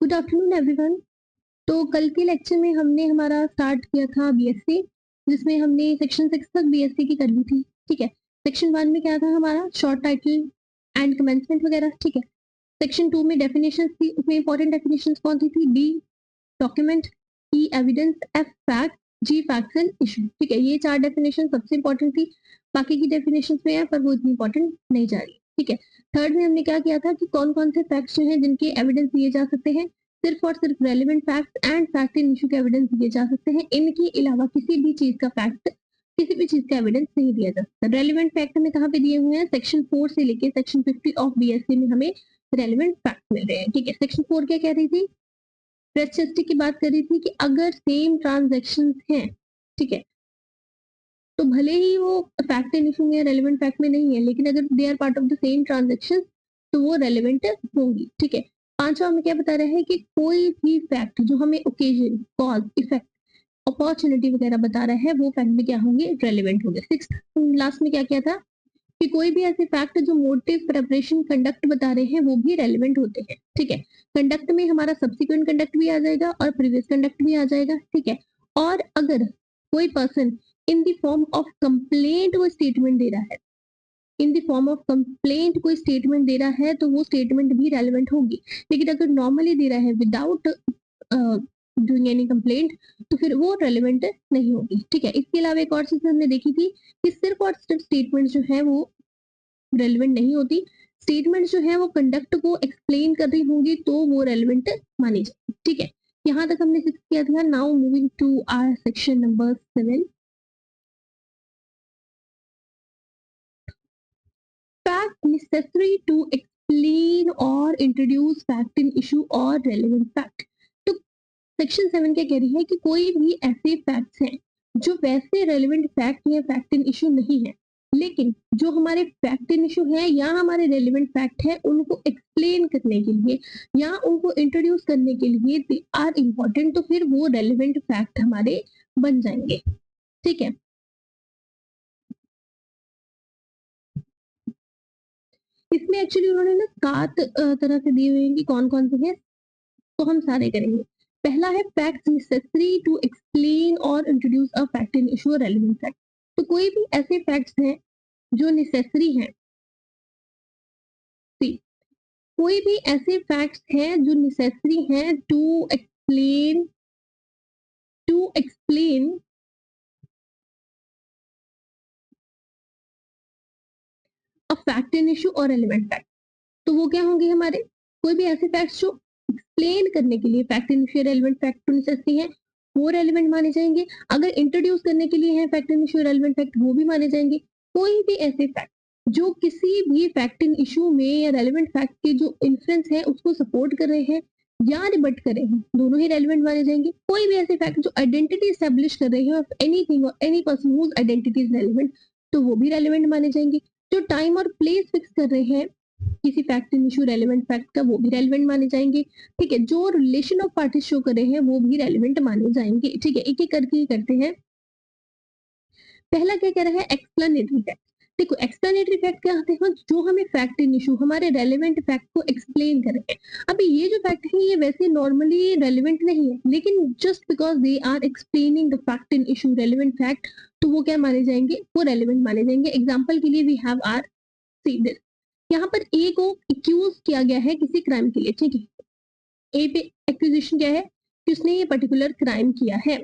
Good afternoon everyone. तो कल के लेक्चर में हमने हमारा स्टार्ट किया था बीएससी, जिसमें हमने सेक्शन 6 तक बीएससी की कर ली थी। ठीक है, सेक्शन 1 में क्या था हमारा शॉर्ट टाइटल एंड कमेंसमेंट वगैरह। ठीक है, सेक्शन 2 में डेफिनेशंस थी, उसमें इंपॉर्टेंट डेफिनेशंस कौन सी थी? D document, E evidence, F fact, G facts and issue. ठीक है, ये 4 डेफिनेशन सबसे इंपॉर्टेंट थी। बाकी की डेफिनेशंस में है पर वो इतनी इंपॉर्टेंट नहीं जा रही। ठीक है, थर्ड में हमने क्या किया था कि कौन कौन से फैक्ट्स जो हैं जिनके एविडेंस दिए जा सकते हैं, सिर्फ और सिर्फ relevant facts and fact in issue के एविडेंस दिए जा सकते हैं। इनके अलावा किसी भी चीज का फैक्ट, किसी भी चीज का एविडेंस नहीं दिया जा सकता। रेलेवेंट फैक्ट हमें कहाँ पे दिए हुए हैं? सेक्शन 4 से लेके सेक्शन 50 ऑफ बीएससी में हमें रेलेवेंट फैक्ट मिल रहे हैं। ठीक है, सेक्शन 4 क्या कह रही थी? प्रेसिसिटी की बात कर रही थी कि अगर सेम ट्रांजैक्शंस हैं, ठीक है, तो भले ही वो फैक्ट इन इशू में रेलेवेंट फैक्ट में नहीं है, लेकिन अगर they are part of the same transaction तो वो रेलेवेंट होंगी। ठीक है, पांचवा में क्या बता रहा है कि कोई भी फैक्ट जो हमें ओकेजन, कॉज, इफेक्ट, अपॉर्चुनिटी वगैरह बता रहा है वो फैक्ट भी क्या होंगे? रेलेवेंट होंगे। सिक्स लास्ट में क्या किया था कि कोई भी ऐसे फैक्ट जो मोटिव, प्रिपरेशन, कंडक्ट बता रहे हैं वो भी रेलेवेंट होते हैं। ठीक है, कंडक्ट में हमारा सब्सिक्वेंट कंडक्ट भी आ जाएगा और प्रीवियस कंडक्ट भी आ जाएगा। ठीक है, और अगर कोई person in the form of complaint वो स्टेटमेंट दे रहा है, in the form of complaint कोई स्टेटमेंट दे रहा है तो वो स्टेटमेंट भी रेलेवेंट होगी। लेकिन अगर नॉर्मली दे रहा है विदाउट डूइंग एनी कंप्लेंट तो फिर वो रेलेवेंट नहीं होगी। ठीक है, इसके अलावा एक और चीज हमने देखी थी कि सिर्फ और सिर्फ स्टेटमेंट जो है वो रेलेवेंट नहीं होती। स्टेटमेंट जो है वो कंडक्ट को एक्सप्लेन कर रही होंगी तो वो रेलेवेंट मानी जाएगी। ठीक है, यहाँ तक हमने फिक्स किया था। Now moving to our section number 7, fact necessary to explain or introduce fact in issue or relevant fact। तो सेक्शन 7 क्या कह रही है कि कोई भी ऐसे फैक्ट्स हैं जो वैसे रेलेवेंट फैक्ट या फैक्ट इन इशू नहीं है, लेकिन जो हमारे फैक्ट इन इशू है या हमारे रेलेवेंट फैक्ट है उनको एक्सप्लेन करने के लिए या उनको इंट्रोड्यूस करने के लिए दे आर इम्पोर्टेंट, तो फिर वो रेलेवेंट फैक्ट हमारे बन जाएंगे। ठीक है, इसमें एक्चुअली उन्होंने ना 7 तरह से दिए हुए हैं कि कौन कौन से हैं, तो हम सारे करेंगे। पहला है फैक्ट्स नेसेसरी टू एक्सप्लेन और introduce a fact in issue relevant fact. तो कोई भी ऐसे फैक्ट्स हैं जो नेसेसरी हैं, सी कोई भी ऐसे फैक्ट्स हैं जो नेसेसरी हैं to explain a fact in issue और रेलेवेंट फैक्ट। तो वो क्या होंगे हमारे? कोई भी ऐसे फैक्ट्स जो एक्सप्लेन करने के लिए fact in issue relevant fact तो नेसेसरी है वो रेलेवेंट माने जाएंगे। अगर इंट्रोड्यूस करने के लिए है fact in issue relevant fact वो भी माने जाएंगे। कोई भी ऐसे फैक्ट जो किसी भी फैक्ट इन इशू में या रेलेवेंट फैक्ट के जो इन्फ्लुएंस है उसको सपोर्ट कर रहे हैं या रिबट कर रहे हैं, दोनों ही रेलेवेंट माने जाएंगे। कोई भी ऐसे फैक्ट जो आइडेंटिटी एस्टेब्लिश कर रहे हैं of anything or any person whose identity is relevant तो वो भी रेलेवेंट माने जाएंगे। जो टाइम और प्लेस फिक्स कर रहे हैं किसी fact in issue relevant fact का वो भी रेलेवेंट माने जाएंगे। ठीक है, जो रिलेशन ऑफ पार्टीज शो कर रहे हैं वो भी रेलेवेंट माने जाएंगे। ठीक है, एक एक करके ही करते हैं। पहला क्या कह रहा है? Explanatory fact. देखो, एक्सप्लेनेटरी फैक्ट क्या होते हैं? जो हमें फैक्ट इन इशू हमारे रेलेवेंट फैक्ट को एक्सप्लेन कर रहे हैं। अभी ये जो फैक्ट है ये वैसे नॉर्मली रेलेवेंट नहीं है, लेकिन just because they are explaining the fact in issue relevant fact तो वो क्या माने जाएंगे? वो रेलेवेंट माने जाएंगे। एग्जाम्पल के लिए we have our see this, यहाँ पर ए को एक्यूज किया गया है किसी क्राइम के लिए। ठीक है, ए पे एक्यूजेशन क्या है कि उसने ये पर्टिकुलर क्राइम किया है।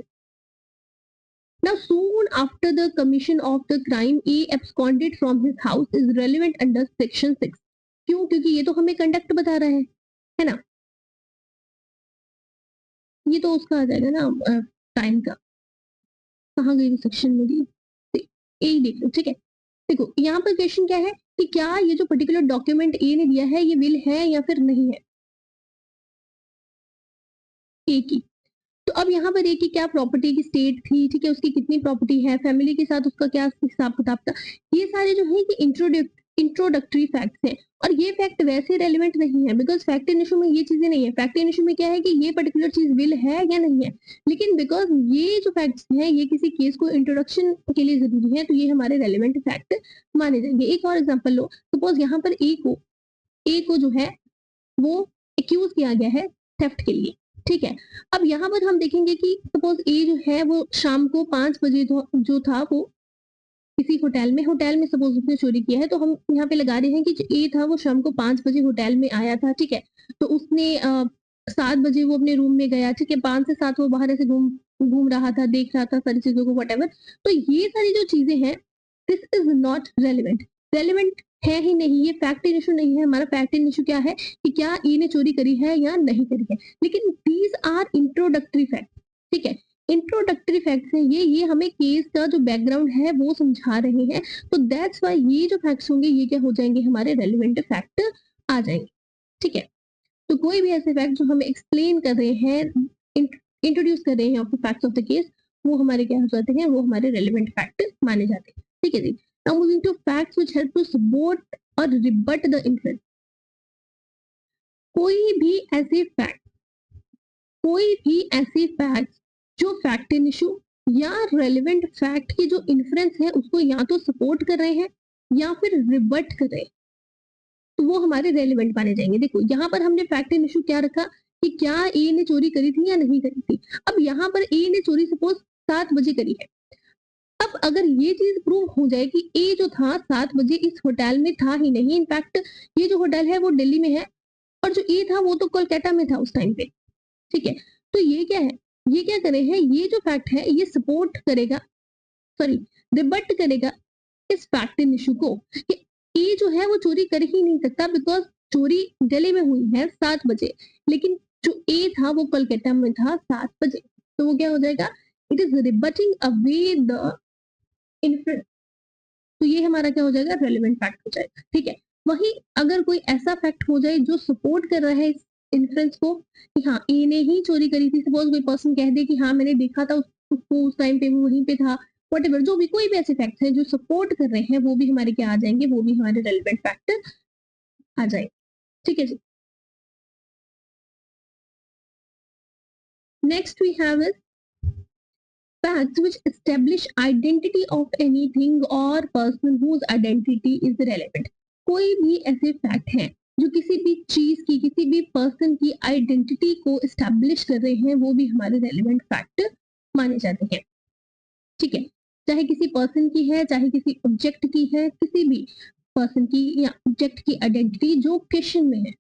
Now, soon after the commission of the crime, A absconded from his house is relevant under section 6। क्यों? क्योंकि ये तो हमें कंडक्ट बता रहा है ना? ये तो उसका आ जाएगा ना टाइम का। कहाँ गई सेक्शन मेरी? ए देख लो। ठीक है, देखो यहाँ पर क्वेश्चन क्या है कि क्या ये जो पर्टिकुलर डॉक्यूमेंट ए ने दिया है ये विल है या फिर नहीं है ए की। तो अब यहाँ पर एक ही क्या प्रॉपर्टी की स्टेट थी, ठीक है, उसकी कितनी प्रॉपर्टी है, फैमिली के साथ उसका क्या हिसाब किताब था, ये सारे जो है ये इंट्रोडक्टरी फैक्ट्स हैं। और ये फैक्ट वैसे रेलिवेंट नहीं है बिकॉज फैक्ट इन इशू में ये चीजें नहीं है। फैक्ट इन इशू में क्या है कि ये पर्टिकुलर चीज विल है या नहीं है, लेकिन बिकॉज ये जो फैक्ट्स हैं ये किसी केस को इंट्रोडक्शन के लिए जरूरी है तो ये हमारे रेलिवेंट फैक्ट माने जाएंगे। एक और एग्जाम्पल लो, सपोज यहाँ पर ए को जो है वो एक्यूज किया गया है थेफ्ट के लिए, ठीक है। अब यहाँ पर हम देखेंगे कि सपोज ए जो है वो शाम को 5 बजे जो था वो किसी होटल में सपोज उसने चोरी किया है, तो हम यहाँ पे लगा रहे हैं कि जो ए था वो शाम को 5 बजे होटल में आया था, ठीक है। तो उसने 7 बजे वो अपने रूम में गया, ठीक है। 5 से 7 वो बाहर ऐसे घूम घूम रहा था, देख रहा था सारी चीज़ों को व्हाटएवर। तो ये सारी जो चीज़ें हैं, this is not relevant. Relevant है ही नहीं, ये फैक्ट एंड इश्यू नहीं है। हमारा फैक्ट एंड इश्यू क्या है कि क्या ए ने चोरी करी है या नहीं करी है। लेकिन दीज़ आर इंट्रोडक्टरी फैक्ट, ठीक है। इंट्रोडक्टरी फैक्ट्स हैं ये हमें केस का जो बैकग्राउंड है वो समझा रहे हैं। तो दैट्स व्हाई ये जो फैक्ट्स होंगे ये क्या हो जाएंगे, हमारे रेलेवेंट फैक्ट आ जाएंगे, ठीक है। तो कोई भी ऐसे फैक्ट जो हमें एक्सप्लेन कर रहे हैं, इंट्रोड्यूस कर रहे हैं of the facts of the case, वो हमारे क्या हो जाते हैं, वो हमारे रेलेवेंट फैक्ट माने जाते हैं, ठीक है जी। Now moving to facts which help to support और रिबट द इन्फरेंस। कोई भी ऐसे फैक्ट कोई भी ऐसे फैक्ट जो फैक्ट इन इशू या रेलेवेंट फैक्ट की जो इन्फ्रेंस है उसको या तो सपोर्ट कर रहे हैं या फिर रिबट कर रहे हैं, तो वो हमारे रेलेवेंट माने जाएंगे। देखो यहाँ पर हमने फैक्ट इन इशू क्या रखा कि क्या ए ने चोरी करी थी या नहीं करी थी। अब यहाँ पर ए ने चोरी सपोज 7 बजे करी है। अब अगर ये चीज प्रूव हो जाए कि ए जो था 7 बजे इस होटल में था ही नहीं, इनफैक्ट ये जो होटल है वो दिल्ली में है और जो ए था वो तो कोलकाता में था उस टाइम पे, ठीक है। तो ये क्या है, ये क्या करे है, ये जो फैक्ट है ये सपोर्ट करेगा, सॉरी रिबट करेगा इस फैक्ट इन इशू को कि ए जो है वो चोरी कर ही नहीं सकता, बिकॉज चोरी दिल्ली में हुई है 7 बजे, लेकिन जो ए था वो कोलकाता में था 7 बजे। तो वो क्या हो जाएगा, it is rebutting away the inference. तो ये हमारा क्या हो जाएगा, रेलेवेंट फैक्ट हो जाएगा, ठीक है। वहीं अगर कोई ऐसा फैक्ट हो जाए जो सपोर्ट कर रहा है इस इन्फ्रेंस को कि हाँ ए ने ही चोरी करी थी, सपोज कोई पर्सन कह दे कि हाँ मैंने देखा था उसको उस टाइम पे वो वहीं पे था, व्हाटएवर, जो भी कोई भी ऐसे फैक्ट है जो सपोर्ट कर रहे हैं वो भी हमारे क्या आ जाएंगे, वो भी हमारे रेलेवेंट फैक्ट आ जाए, ठीक है जी। Next we have facts which establish identity of anything or person whose identity is relevant। कोई भी ऐसे फैक्ट हैं जो किसी भी चीज की, किसी भी पर्सन की आइडेंटिटी को एस्टैब्लिश कर रहे हैं, वो भी हमारे रेलेवेंट फैक्ट माने जाते हैं, ठीक है। चाहे किसी पर्सन की है, चाहे किसी ऑब्जेक्ट की है, किसी भी पर्सन की या ऑब्जेक्ट की आइडेंटिटी जो क्वेश्चन में है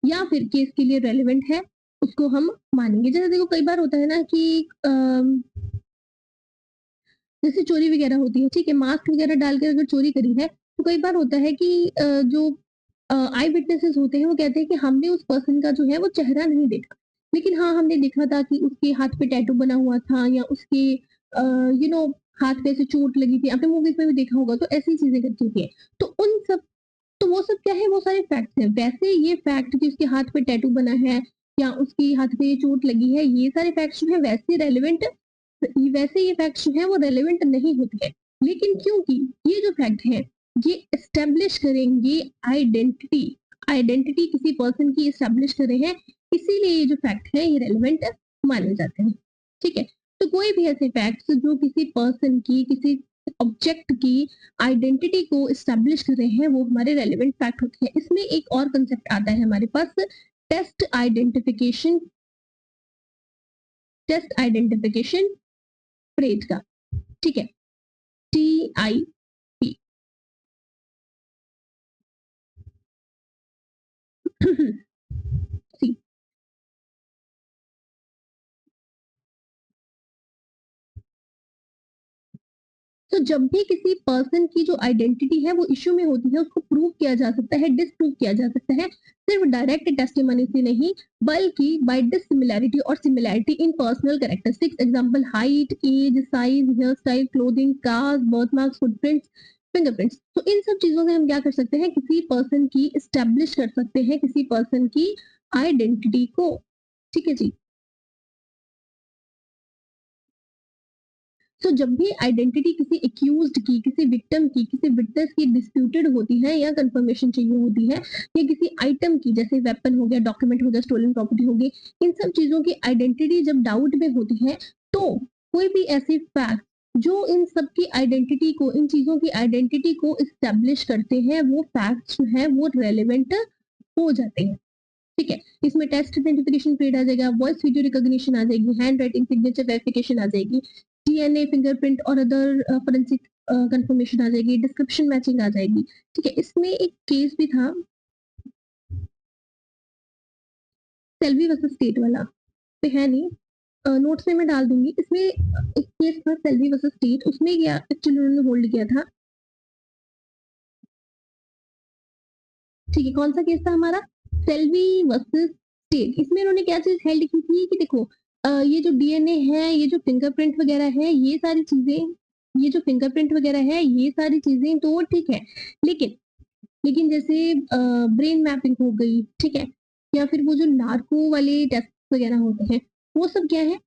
या फिर केस के लिए रेलेवेंट है, उसको हम मानेंगे। जैसे देखो कई बार होता है ना कि जैसे चोरी वगैरह होती है, ठीक है, मास्क वगैरह डालकर अगर चोरी करी है, तो कई बार होता है कि जो आई विटनेसेस होते हैं वो कहते हैं कि हमने उस पर्सन का जो है वो चेहरा नहीं देखा, लेकिन हाँ हमने देखा था कि उसके हाथ पे टैटू बना हुआ था या उसके यू नो हाथ पे ऐसे चोट लगी थी, आपने मूवीज में भी देखा होगा, तो ऐसी चीजें करती होती है। तो उन सब, तो वो सब क्या है, वो सारे फैक्ट्स हैं। वैसे ये फैक्ट कि उसके हाथ पे टैटू बना है या उसकी हाथ पे चोट लगी है, ये सारे फैक्ट्स जो है वैसे रेलिवेंट, वैसे ये फैक्ट्स जो है वो रेलेवेंट नहीं होते हैं। लेकिन क्योंकि ये जो फैक्ट है ये एस्टेब्लिश करेंगे आइडेंटिटी, आइडेंटिटी किसी पर्सन की एस्टेब्लिश कर रहे हैं, इसीलिए ये जो फैक्ट है ये रेलेवेंट माने जाते हैं, ठीक है। तो कोई भी ऐसे फैक्ट्स जो किसी पर्सन की, किसी ऑब्जेक्ट की आइडेंटिटी को एस्टेब्लिश कर रहे हैं, वो हमारे रेलेवेंट फैक्ट होते हैं। इसमें एक और कंसेप्ट आता है हमारे पास, test identification, test identification parade का, ठीक है, TIP। सी, तो जब भी किसी पर्सन की जो आइडेंटिटी है वो इश्यू में होती है, उसको प्रूव किया जा सकता है, डिसप्रूव किया जा सकता है, सिर्फ डायरेक्ट टेस्टिमनी से नहीं, बल्कि बाय डिसिमिलैरिटी और similarity in personal characteristics, example height, age, size, hairstyle, clothing, caste, birthmarks, footprints, fingerprints. तो इन सब चीजों से हम क्या कर सकते हैं, किसी पर्सन की एस्टेब्लिश कर सकते हैं किसी पर्सन की आइडेंटिटी को, ठीक है जी। तो जब भी आइडेंटिटी किसी एक्यूज्ड की, किसी विक्टिम की, किसी विटनेस की डिस्प्यूटेड होती है या कंफर्मेशन चाहिए होती है, या किसी आइटम की जैसे वेपन हो गया, डॉक्यूमेंट हो गया, स्टोलन प्रॉपर्टी हो गई, इन सब चीजों की आइडेंटिटी जब डाउट में होती है, तो कोई भी ऐसी फैक्ट जो इन सब की आइडेंटिटी को, इन चीजों की आइडेंटिटी को इस्टेब्लिश करते हैं, वो फैक्ट्स जो है वो रेलेवेंट हो जाते हैं, ठीक है। इसमें टेस्ट आइडेंटिफिकेशन पीरियड आ जाएगा, वॉइस वीडियो रिकॉग्निशन आ जाएगी, हैंड राइटिंग सिग्नेचर वेरिफिकेशन आ जाएगी, डीएनए फिंगरप्रिंट और अदर फोरेंसिक कंफर्मेशन आ जाएगी, डिस्क्रिप्शन मैचिंग आ जाएगी। ठीक है। इसमें एक केस भी था सेल्वी वर्सेस स्टेट वाला, पे है नहीं, नोट्स में मैं डाल दूंगी। इसमें एक केस था सेल्वी वर्सेस स्टेट, उसमें क्या एक्चुअली उन्होंने होल्ड किया था। ठीक है। कौन सा केस था हमारा? Selvi versus state. इसमें उन्होंने क्या चीज हेल्ड की थी कि देखो ये जो डीएनए है, ये जो फिंगरप्रिंट वगैरह है, ये सारी चीजें, ये जो फिंगरप्रिंट वगैरह है, ये सारी चीजें तो ठीक है, लेकिन लेकिन जैसे ब्रेन मैपिंग हो गई, ठीक है, या फिर वो जो नार्को वाले टेस्ट वगैरह होते हैं, वो सब क्या है,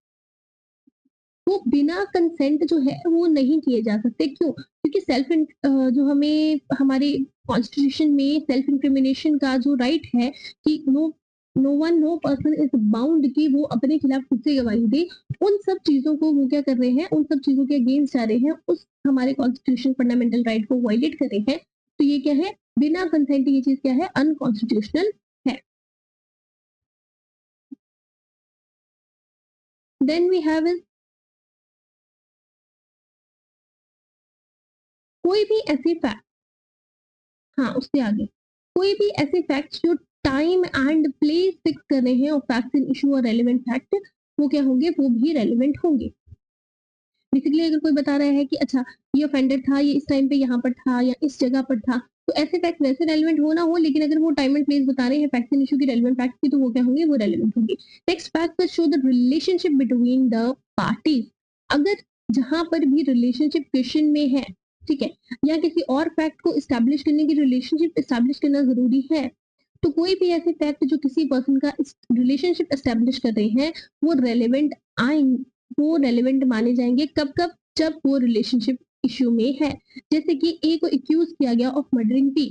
वो बिना कंसेंट जो है वो नहीं किए जा सकते। क्यों? क्योंकि जो हमें हमारे कॉन्स्टिट्यूशन में सेल्फ इंक्रिमिनेशन का जो राइट है कि नो पर्सन इज बाउंड कि वो अपने खिलाफ खुद से गवाही दे, उन सब चीजों को वो क्या कर रहे हैं, उन सब चीजों के अगेंस्ट जा रहे हैं, उस हमारे कॉन्स्टिट्यूशन फंडामेंटल राइट को वायलेट कर रहे हैं। तो ये क्या है, बिना कंसेंट, ये चीज क्या है, अनकॉन्स्टिट्यूशनल है। देन वी हैव कोई भी ऐसे फैक्ट, हाँ उससे आगे, कोई भी ऐसे फैक्ट्स जो टाइम एंड प्लेस फिक्स कर रहे हैं और फैक्ट्स इन इशू और रेलेवेंट फैक्ट, वो क्या होंगे, वो भी रेलेवेंट होंगे। बेसिकली अगर कोई बता रहा है कि अच्छा ये ऑफेंडर था, ये इस टाइम पे यहाँ पर था या इस जगह पर था, तो ऐसे फैक्ट वैसे रेलेवेंट हो ना हो, लेकिन अगर वो टाइम एंड प्लेस बता रहे हैं फैक्ट्स इन इशू की रेलेवेंट फैक्ट की, तो वो क्या होंगे, वो रेलेवेंट होंगे। Next fact show the relationship between the parties. अगर जहां पर भी रिलेशनशिप क्वेश्चन में है, ठीक है, या किसी और फैक्ट को इस्टेब्लिश करने की रिलेशनशिप इस्टेब्लिश करना जरूरी है, तो कोई भी ऐसे फैक्ट जो किसी पर्सन का रिलेशनशिप एस्टेब्लिश कर रहे हैं, वो रेलेवेंट आएंगे, वो रेलेवेंट माने जाएंगे। कब कब? जब वो रिलेशनशिप इश्यू में है। जैसे कि ए को एक्यूज किया गया ऑफ मर्डरिंग बी।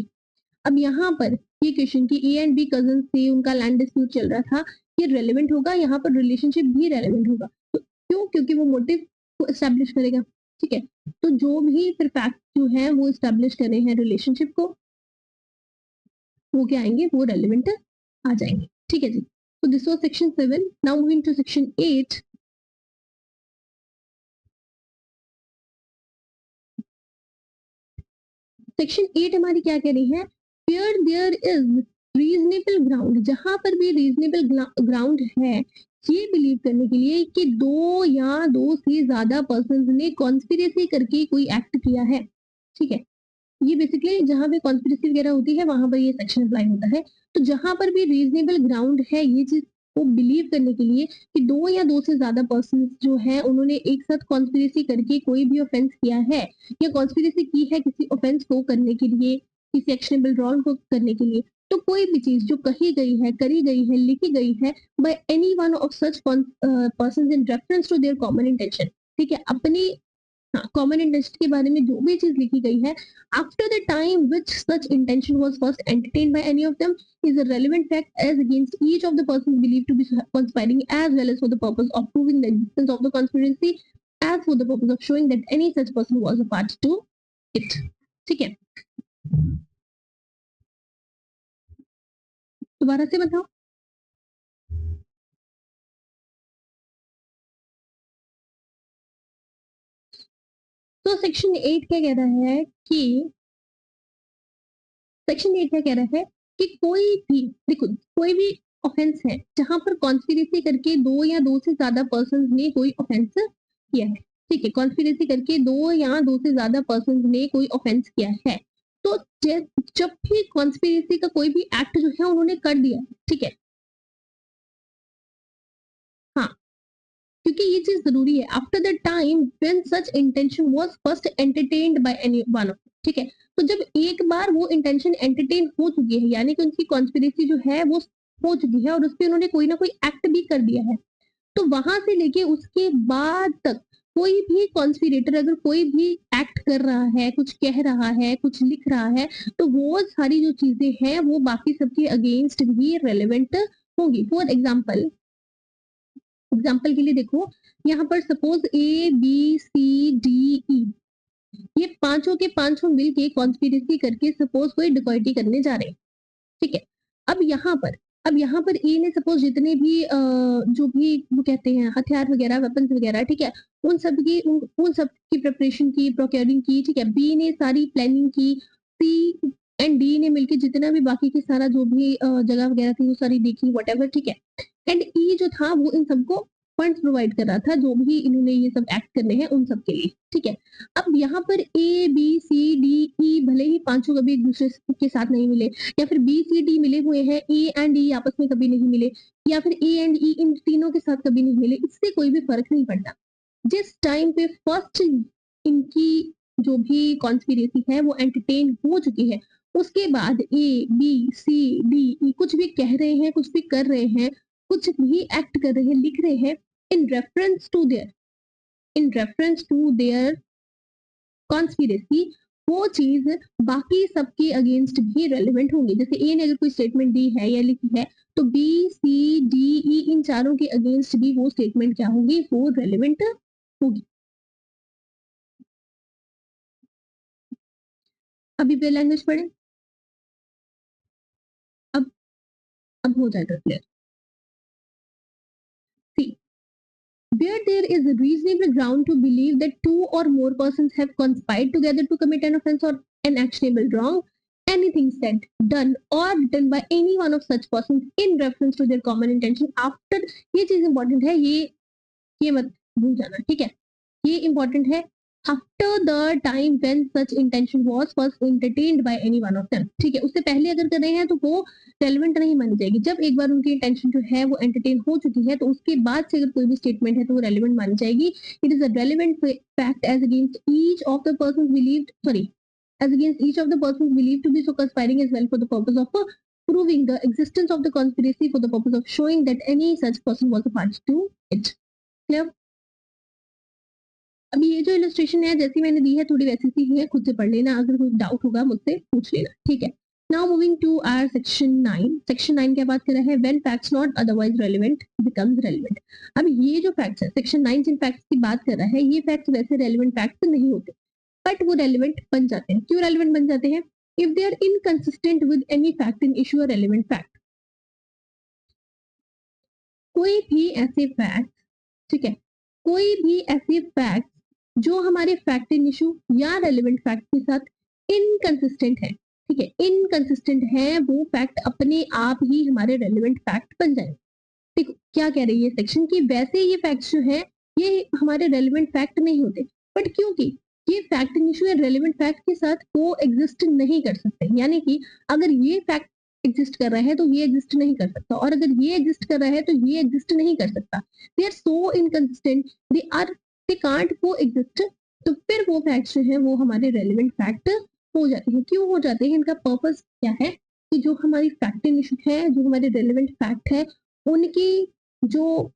अब यहाँ पर ये क्वेश्चन की ए एंड बी कजन से उनका लैंड डिस्प्यूट चल रहा था, ये रेलेवेंट होगा, यहाँ पर रिलेशनशिप भी रेलेवेंट होगा। तो क्यों? क्योंकि वो मोटिव को एस्टेब्लिश करेगा। ठीक है। तो जो भी फिर फैक्ट जो है वो एस्टेब्लिश कर रहे हैं रिलेशनशिप को, वो क्या आएंगे, वो रेलेवेंट आ जाएंगे। ठीक है जी। तो this was section 7। Now moving to section 8। Section 8 हमारी क्या कह रही है, where there is reasonable ground, जहां पर भी रीजनेबल ग्राउंड है ये बिलीव करने के लिए कि दो या दो से ज्यादा पर्सन ने कॉन्स्पिरेसी करके कोई एक्ट किया है। ठीक है। ये बेसिकली जहां पे कॉन्स्पिरेसी वगैरह होती है वहां पर ये सेक्शन अप्लाई होता है। तो जहां पर भी रीजनेबल ग्राउंड है ये चीज को बिलीव करने के लिए कि दो या दो से ज्यादा पर्सन जो है उन्होंने एक साथ कॉन्स्पिरेसी करके कोई भी ऑफेंस किया है, या कॉन्स्पिरेसी की है किसी ऑफेंस को करने के लिए, किसी एक्शनेबल रॉन्ग को करने के लिए, तो कोई भी चीज जो कही गई है, करी गई है, लिखी गई है by any one of such person in reference to their common intention, ठीक है, अपनी कॉमन इंटरेस्ट के बारे में जो भी चीज लिखी गई है, after the time which such intention was first entertained by any of them is a relevant fact as against each of the person believe to be conspiring as well as for the purpose of proving the existence of the conspiracy as for the purpose of showing that any such person was a part to it। ठीक है। दोबारा से बताओ। तो section 8 क्या कह रहा है कि सेक्शन 8 क्या कह रहा है कि कोई भी, देखो, कोई भी ऑफेंस है जहां पर कॉन्स्पिरेसी करके दो या दो से ज्यादा पर्सन ने कोई ऑफेंस किया है, ठीक है, कॉन्स्पिरेसी करके दो या दो से ज्यादा पर्सन ने कोई ऑफेंस किया है, तो जब भी कॉन्स्पिरेसी का कोई भी एक्ट जो है उन्होंने कर दिया, ठीक है, हाँ, क्योंकि ये चीज जरूरी है, after the time when such intention was first entertained by any one, ठीक है, तो जब एक बार वो इंटेंशन एंटरटेन हो चुकी है, यानी कि उनकी कॉन्स्पिरेसी जो है वो हो चुकी है और उस पर उन्होंने कोई ना कोई एक्ट भी कर दिया है, तो वहां से लेके उसके बाद तक कोई भी कॉन्स्पिरेटर अगर कोई भी एक्ट कर रहा है, कुछ कह रहा है, कुछ लिख रहा है, तो वो सारी जो चीजें हैं वो बाकी सबके अगेंस्ट भी रेलेवेंट होंगी। फॉर एग्जाम्पल के लिए देखो, यहाँ पर suppose A B C D E, ये पांचों के पांचों मिलके कॉन्स्पिरेसी करके सपोज कोई डिकॉइटी करने जा रहे हैं, ठीक है। अब यहाँ पर अब यहाँ पर ए ने सपोज जितने भी जो भी वो कहते हैं हथियार वगैरह, वेपन्स वगैरह, ठीक है, उन सब की प्रिपरेशन की, प्रोक्योरिंग की, ठीक है। बी ने सारी प्लानिंग की, सी एंड डी ने मिलके जितना भी बाकी की सारा जो भी जगह वगैरह थी वो सारी देखी, व्हाटएवर, ठीक है। एंड ई जो था वो इन सबको फंड्स प्रोवाइड कर रहा था, जो भी इन्होंने ये सब एक्ट करने हैं उन सब के लिए, ठीक है। अब यहाँ पर ए बी सी डी ई भले ही पांचों कभी एक दूसरे के साथ नहीं मिले, या फिर बी सी डी मिले हुए हैं, ए एंड ई आपस में कभी नहीं मिले, या फिर ए एंड ई इन तीनों के साथ कभी नहीं मिले, इससे कोई भी फर्क नहीं पड़ता। जिस टाइम पे फर्स्ट इनकी जो भी कॉन्स्पिरेसी है वो एंटरटेन हो चुकी है, उसके बाद ए बी सी डी ई कुछ भी कह रहे हैं, कुछ भी कर रहे हैं, कुछ भी एक्ट कर रहे हैं, लिख रहे हैं, in reference to their conspiracy, वो चीज बाकी सबके अगेंस्ट भी रेलिवेंट होंगी। जैसे ए ने अगर कोई स्टेटमेंट दी है या लिखी है, तो बी सी डी ई इन चारों के अगेंस्ट भी वो स्टेटमेंट क्या होगी, वो रेलिवेंट होगी। अभी पे लैंग्वेज पढ़े, अब हो जाएगा clear. See, where there is a reasonable ground to believe that two or more persons have conspired together to commit an offense or an actionable wrong, anything said, done, or written by any one of such persons in reference to their common intention after, ये चीज important है, ये मत भूल जाना, ठीक है। ये इंपॉर्टेंट है, after the time when such intention was first entertained by any one of them, ठीक है। उससे पहले अगर कर रहे हैं तो वो रेलेवेंट नहीं मानी जाएगी। जब एक बार उनकी इंटेंशन जो है वो एंटरटेन हो चुकी है, तो उसके बाद से अगर कोई भी स्टेटमेंट है तो वो रेलेवेंट मानी जाएगी। It is a relevant fact as against each of the persons believed, sorry, as against each of the persons believed to be so conspiring as well for the purpose of proving the existence of the conspiracy for the purpose of showing that any such person was a party to it. Clear? अभी ये जो illustration है जैसी मैंने दी है थोड़ी वैसी सी ही है, खुद से पढ़ लेना, अगर कोई डाउट होगा मुझसे पूछ लेना, ठीक है। Now moving to our section 9। Section 9 क्या बात कर रहा है, when facts not otherwise relevant becomes relevant. अब ये जो फैक्ट्स है, सेक्शन 9 जिन फैक्ट्स की बात कर रहा है, ये फैक्ट्स वैसे रेलेवेंट फैक्ट्स नहीं होते, बट वो रेलेवेंट बन जाते हैं। क्यों रेलेवेंट बन जाते हैं? If they are inconsistent with any fact in issue a relevant fact. कोई भी ऐसे फैक्ट, ठीक है, कोई भी ऐसे फैक्ट जो हमारे फैक्ट इन इशू या रेलेवेंट फैक्ट के साथ इनकंसिस्टेंट है, ठीक है, इनकंसिस्टेंट है, वो फैक्ट अपने आप ही हमारे रेलेवेंट फैक्ट बन जाए। ठीक, क्या कह रही है सेक्शन की, वैसे ये फैक्ट्स जो है ये हमारे रेलेवेंट फैक्ट नहीं होते, बट क्योंकि ये फैक्ट इन इशू या रेलेवेंट फैक्ट के साथ को एग्जिस्ट नहीं कर सकते, यानी कि अगर ये फैक्ट एग्जिस्ट कर रहा है तो ये एग्जिस्ट नहीं कर सकता, और अगर ये एग्जिस्ट कर रहा है तो ये एग्जिस्ट नहीं कर सकता। They are so inconsistent, they can't coexist. तो फिर वो फैक्ट्स जो है वो हमारे रेलेवेंट फैक्ट हो जाते हैं। क्यों हो जाते हैं? इनका पर्पस क्या है कि जो हमारी फैक्ट इन इशू है, जो हमारे रेलेवेंट फैक्ट है, उनकी जो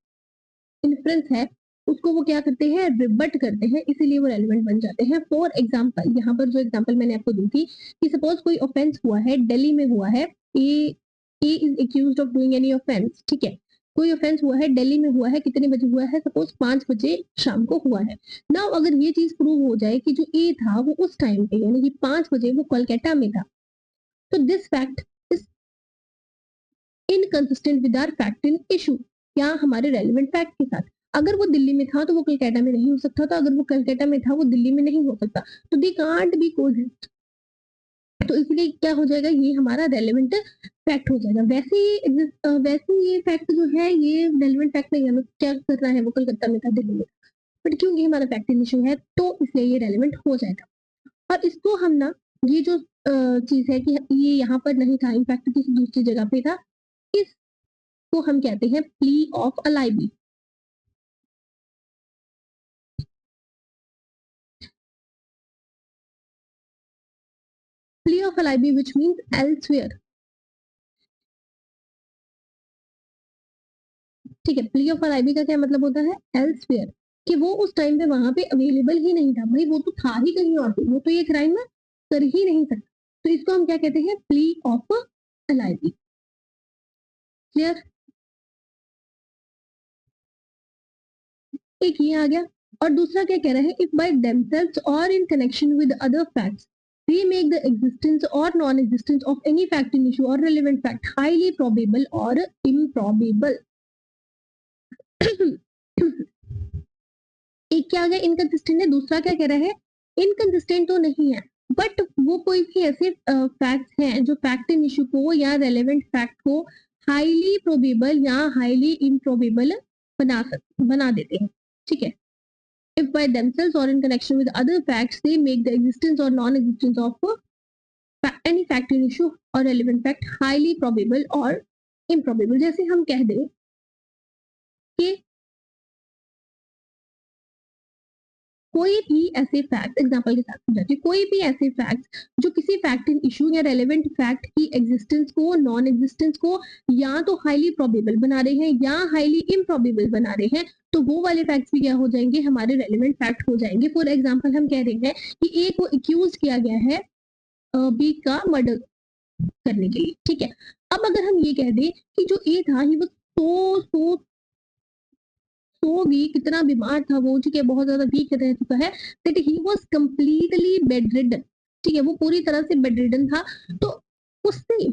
इन्फ्लुएंस है उसको वो क्या करते हैं, रिबट करते हैं, इसीलिए वो रेलेवेंट बन जाते हैं। फॉर एग्जांपल, यहाँ पर जो एग्जांपल मैंने आपको दी थी कि सपोज कोई ऑफेंस हुआ है, दिल्ली में हुआ है, A is accused of doing any offence, ठीक है, कोई ऑफेंस हुआ है, दिल्ली में हुआ है, कितने बजे हुआ है, सपोज 5 बजे शाम को हुआ है। नाउ अगर ये चीज प्रूव हो जाए कि जो ए था वो उस टाइम पे यानी कि 5 बजे वो कोलकाता में था, तो this fact is inconsistent with our fact in issue, क्या हमारे रेलेवेंट फैक्ट के साथ। अगर वो दिल्ली में था तो वो कलकत्ता में नहीं हो सकता था, अगर वो कलकत्ता में था वो दिल्ली में नहीं हो सकता, तो दे कांट बी कोएग्जिस्ट। तो इसलिए क्या हो जाएगा, ये हमारा रेलेवेंट फैक्ट हो जाएगा। वैसे ये फैक्ट जो है ये रेलेवेंट फैक्ट नहीं है, हमें क्या करना है, वो कलकत्ता में था, दिल्ली में, बट क्योंकि हमारा फैक्ट इन इशू है तो इसलिए ये रेलेवेंट हो जाएगा। और इसको हम ना, ये जो चीज है कि ये यहाँ पर नहीं था, इनफैक्ट किसी दूसरी जगह पे था, इसको हम कहते हैं plea of alibi. Plea of alibi, which means elsewhere, ठीक है। प्ली ऑफ alibi का क्या मतलब होता है, elsewhere, कि वो उस टाइम पे वहां पे अवेलेबल ही नहीं था, भाई वो तो था ही कहीं और पे, वो तो ये क्राइम कर ही नहीं सकता, तो इसको हम क्या कहते हैं, प्ली ऑफ alibi। क्लियर? एक ये आ गया, और दूसरा क्या कह रहा है, इफ बाय देमसेल्व्स और in connection with other facts they make the existence or non-existence of any fact in issue or relevant fact highly probable or improbable. एक क्या आ गया इनकंसिस्टेंट है, दूसरा क्या कह रहा है इनकंसिस्टेंट तो नहीं है बट वो कोई भी ऐसे फैक्ट्स हैं जो फैक्ट इन इशू को या रेलेवेंट फैक्ट को हाईली प्रोबेबल या हाईली इम्प्रोबेबल बना देते हैं, ठीक है. If by themselves or in connection with other facts they make the existence or non-existence of any fact in issue or relevant fact highly probable or improbable. जैसे हम कह दें कि कोई भी ऐसे फैक्ट एग्जांपल के साथ समझाती हूँ, कोई भी ऐसे फैक्ट जो किसी फैक्ट इन इशू या रेलेवेंट फैक्ट की एग्जिस्टेंस को नॉन एग्जिस्टेंस को या तो हाईली प्रोबेबल बना रहे हैं या हाईली इम्प्रोबेबल बना रहे हैं, तो वो वाले फैक्ट्स भी क्या हो जाएंगे हमारे रेलेवेंट फैक्ट हो जाएंगे. फॉर एग्जाम्पल हम कह रहे हैं कि ए को एक्यूज किया गया है बी का मर्डर करने के लिए, ठीक है. अब अगर हम ये कह दें कि जो ए था ही वो तो वीक इतना बीमार था वो, ठीक है, बहुत ज्यादा वीक रह चुका है, that he was completely bedridden, ठीक है, वो पूरी तरह से बेडरिडन था. तो उससे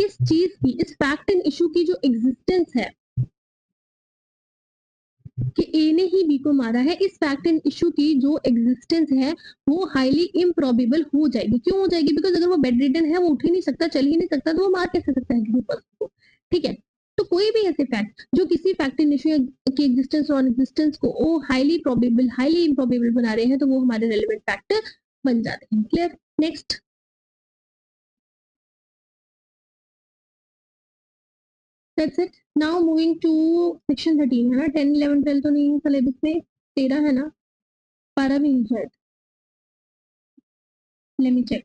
इस चीज की इस फैक्ट एंड इशू की जो एग्जिस्टेंस है कि ए ने ही बी को मारा है, इस फैक्ट एंड इशू की जो एग्जिस्टेंस है वो हाईली इम्प्रोबेबल हो जाएगी. क्यों हो जाएगी? बिकॉज अगर वो बेडरिडन है, वो उठ ही नहीं सकता, चल ही नहीं सकता, तो वो मार कैसे सकता है किसी पर्सन को, ठीक है. तो कोई भी ऐसे फैक्ट जो किसी फैक्ट इन इशू की एग्जिस्टेंस और एग्जिस्टेंस को वो हाईली प्रोबेबल हाईली इम्प्रोबेबल बना रहे हैं, तो वो हमारे रेलेवेंट फैक्ट बन जाते हैं. Clear? Next. That's it. Now moving to section 13 है ना. 10 11 12 तो नहीं है सिलेबस में, 13 है ना, 12 भी नहीं शायद. Let me check.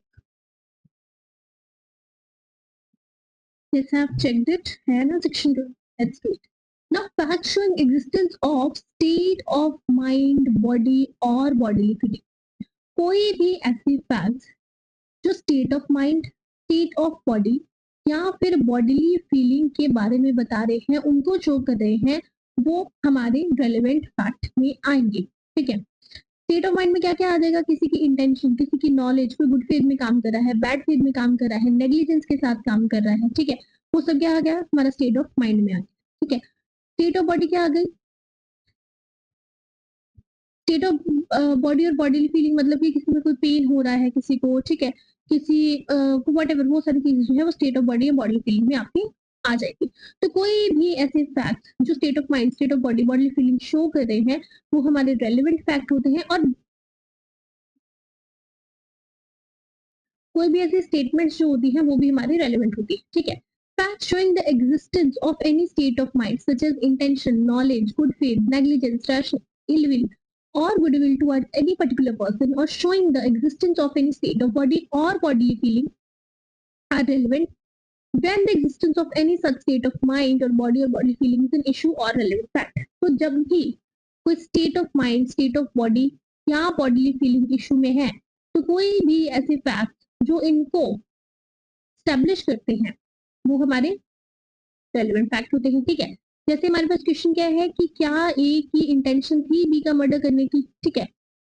Yes, I have checked it. है ना section 2. Let's do it. Now fact showing existence of state of mind, body or bodily feeling. कोई भी ऐसी facts जो state of mind, state of body या फिर bodily feeling के बारे में बता रहे हैं, उनको शो कर रहे हैं, वो हमारे relevant fact में आएंगे, ठीक है. स्टेट ऑफ माइंड में क्या क्या आ जाएगा? किसी की इंटेंशन, किसी की नॉलेज, कोई गुड फेथ में काम कर रहा है, बैड फेथ में काम कर रहा है, नेग्लिजेंस के साथ काम कर रहा है, ठीक है, वो सब क्या आ गया हमारा स्टेट ऑफ माइंड में आ गया, ठीक है. स्टेट ऑफ बॉडी क्या आ गई? स्टेट ऑफ बॉडी और बॉडी फीलिंग मतलब कि किसी में कोई पेन हो रहा है किसी को, ठीक है, किसी व्हाटएवर, वो सारी चीजें जो है वो स्टेट ऑफ बॉडी या बॉडी फीलिंग में आपकी आ जाएगी. तो कोई भी ऐसे फैक्ट जो state of mind, state of body, body feeling show कर रहे हैं, वो हमारे रेलिवेंट फैक्ट होते हैं. और कोई भी ऐसी स्टेटमेंट्स जो होती है वो भी हमारी रेलिवेंट होती है, ठीक है. Fact showing the existence of any state of mind such as intention, knowledge, good faith, negligence, rash, ill will or goodwill towards any particular person, or showing the existence of any state of body or bodily feeling are relevant when the existence of any such state of mind or bodily feeling is an issue or relevant fact. तो जब भी कोई state of mind, state of body या bodily feeling issue में है, तो कोई भी ऐसे फैक्ट जो इनको स्टैब्लिश करते हैं वो हमारे रेलेवेंट फैक्ट होते हैं, ठीक है. जैसे हमारे पास क्वेश्चन क्या है कि क्या ए की इंटेंशन थी बी का मर्डर करने की, ठीक है,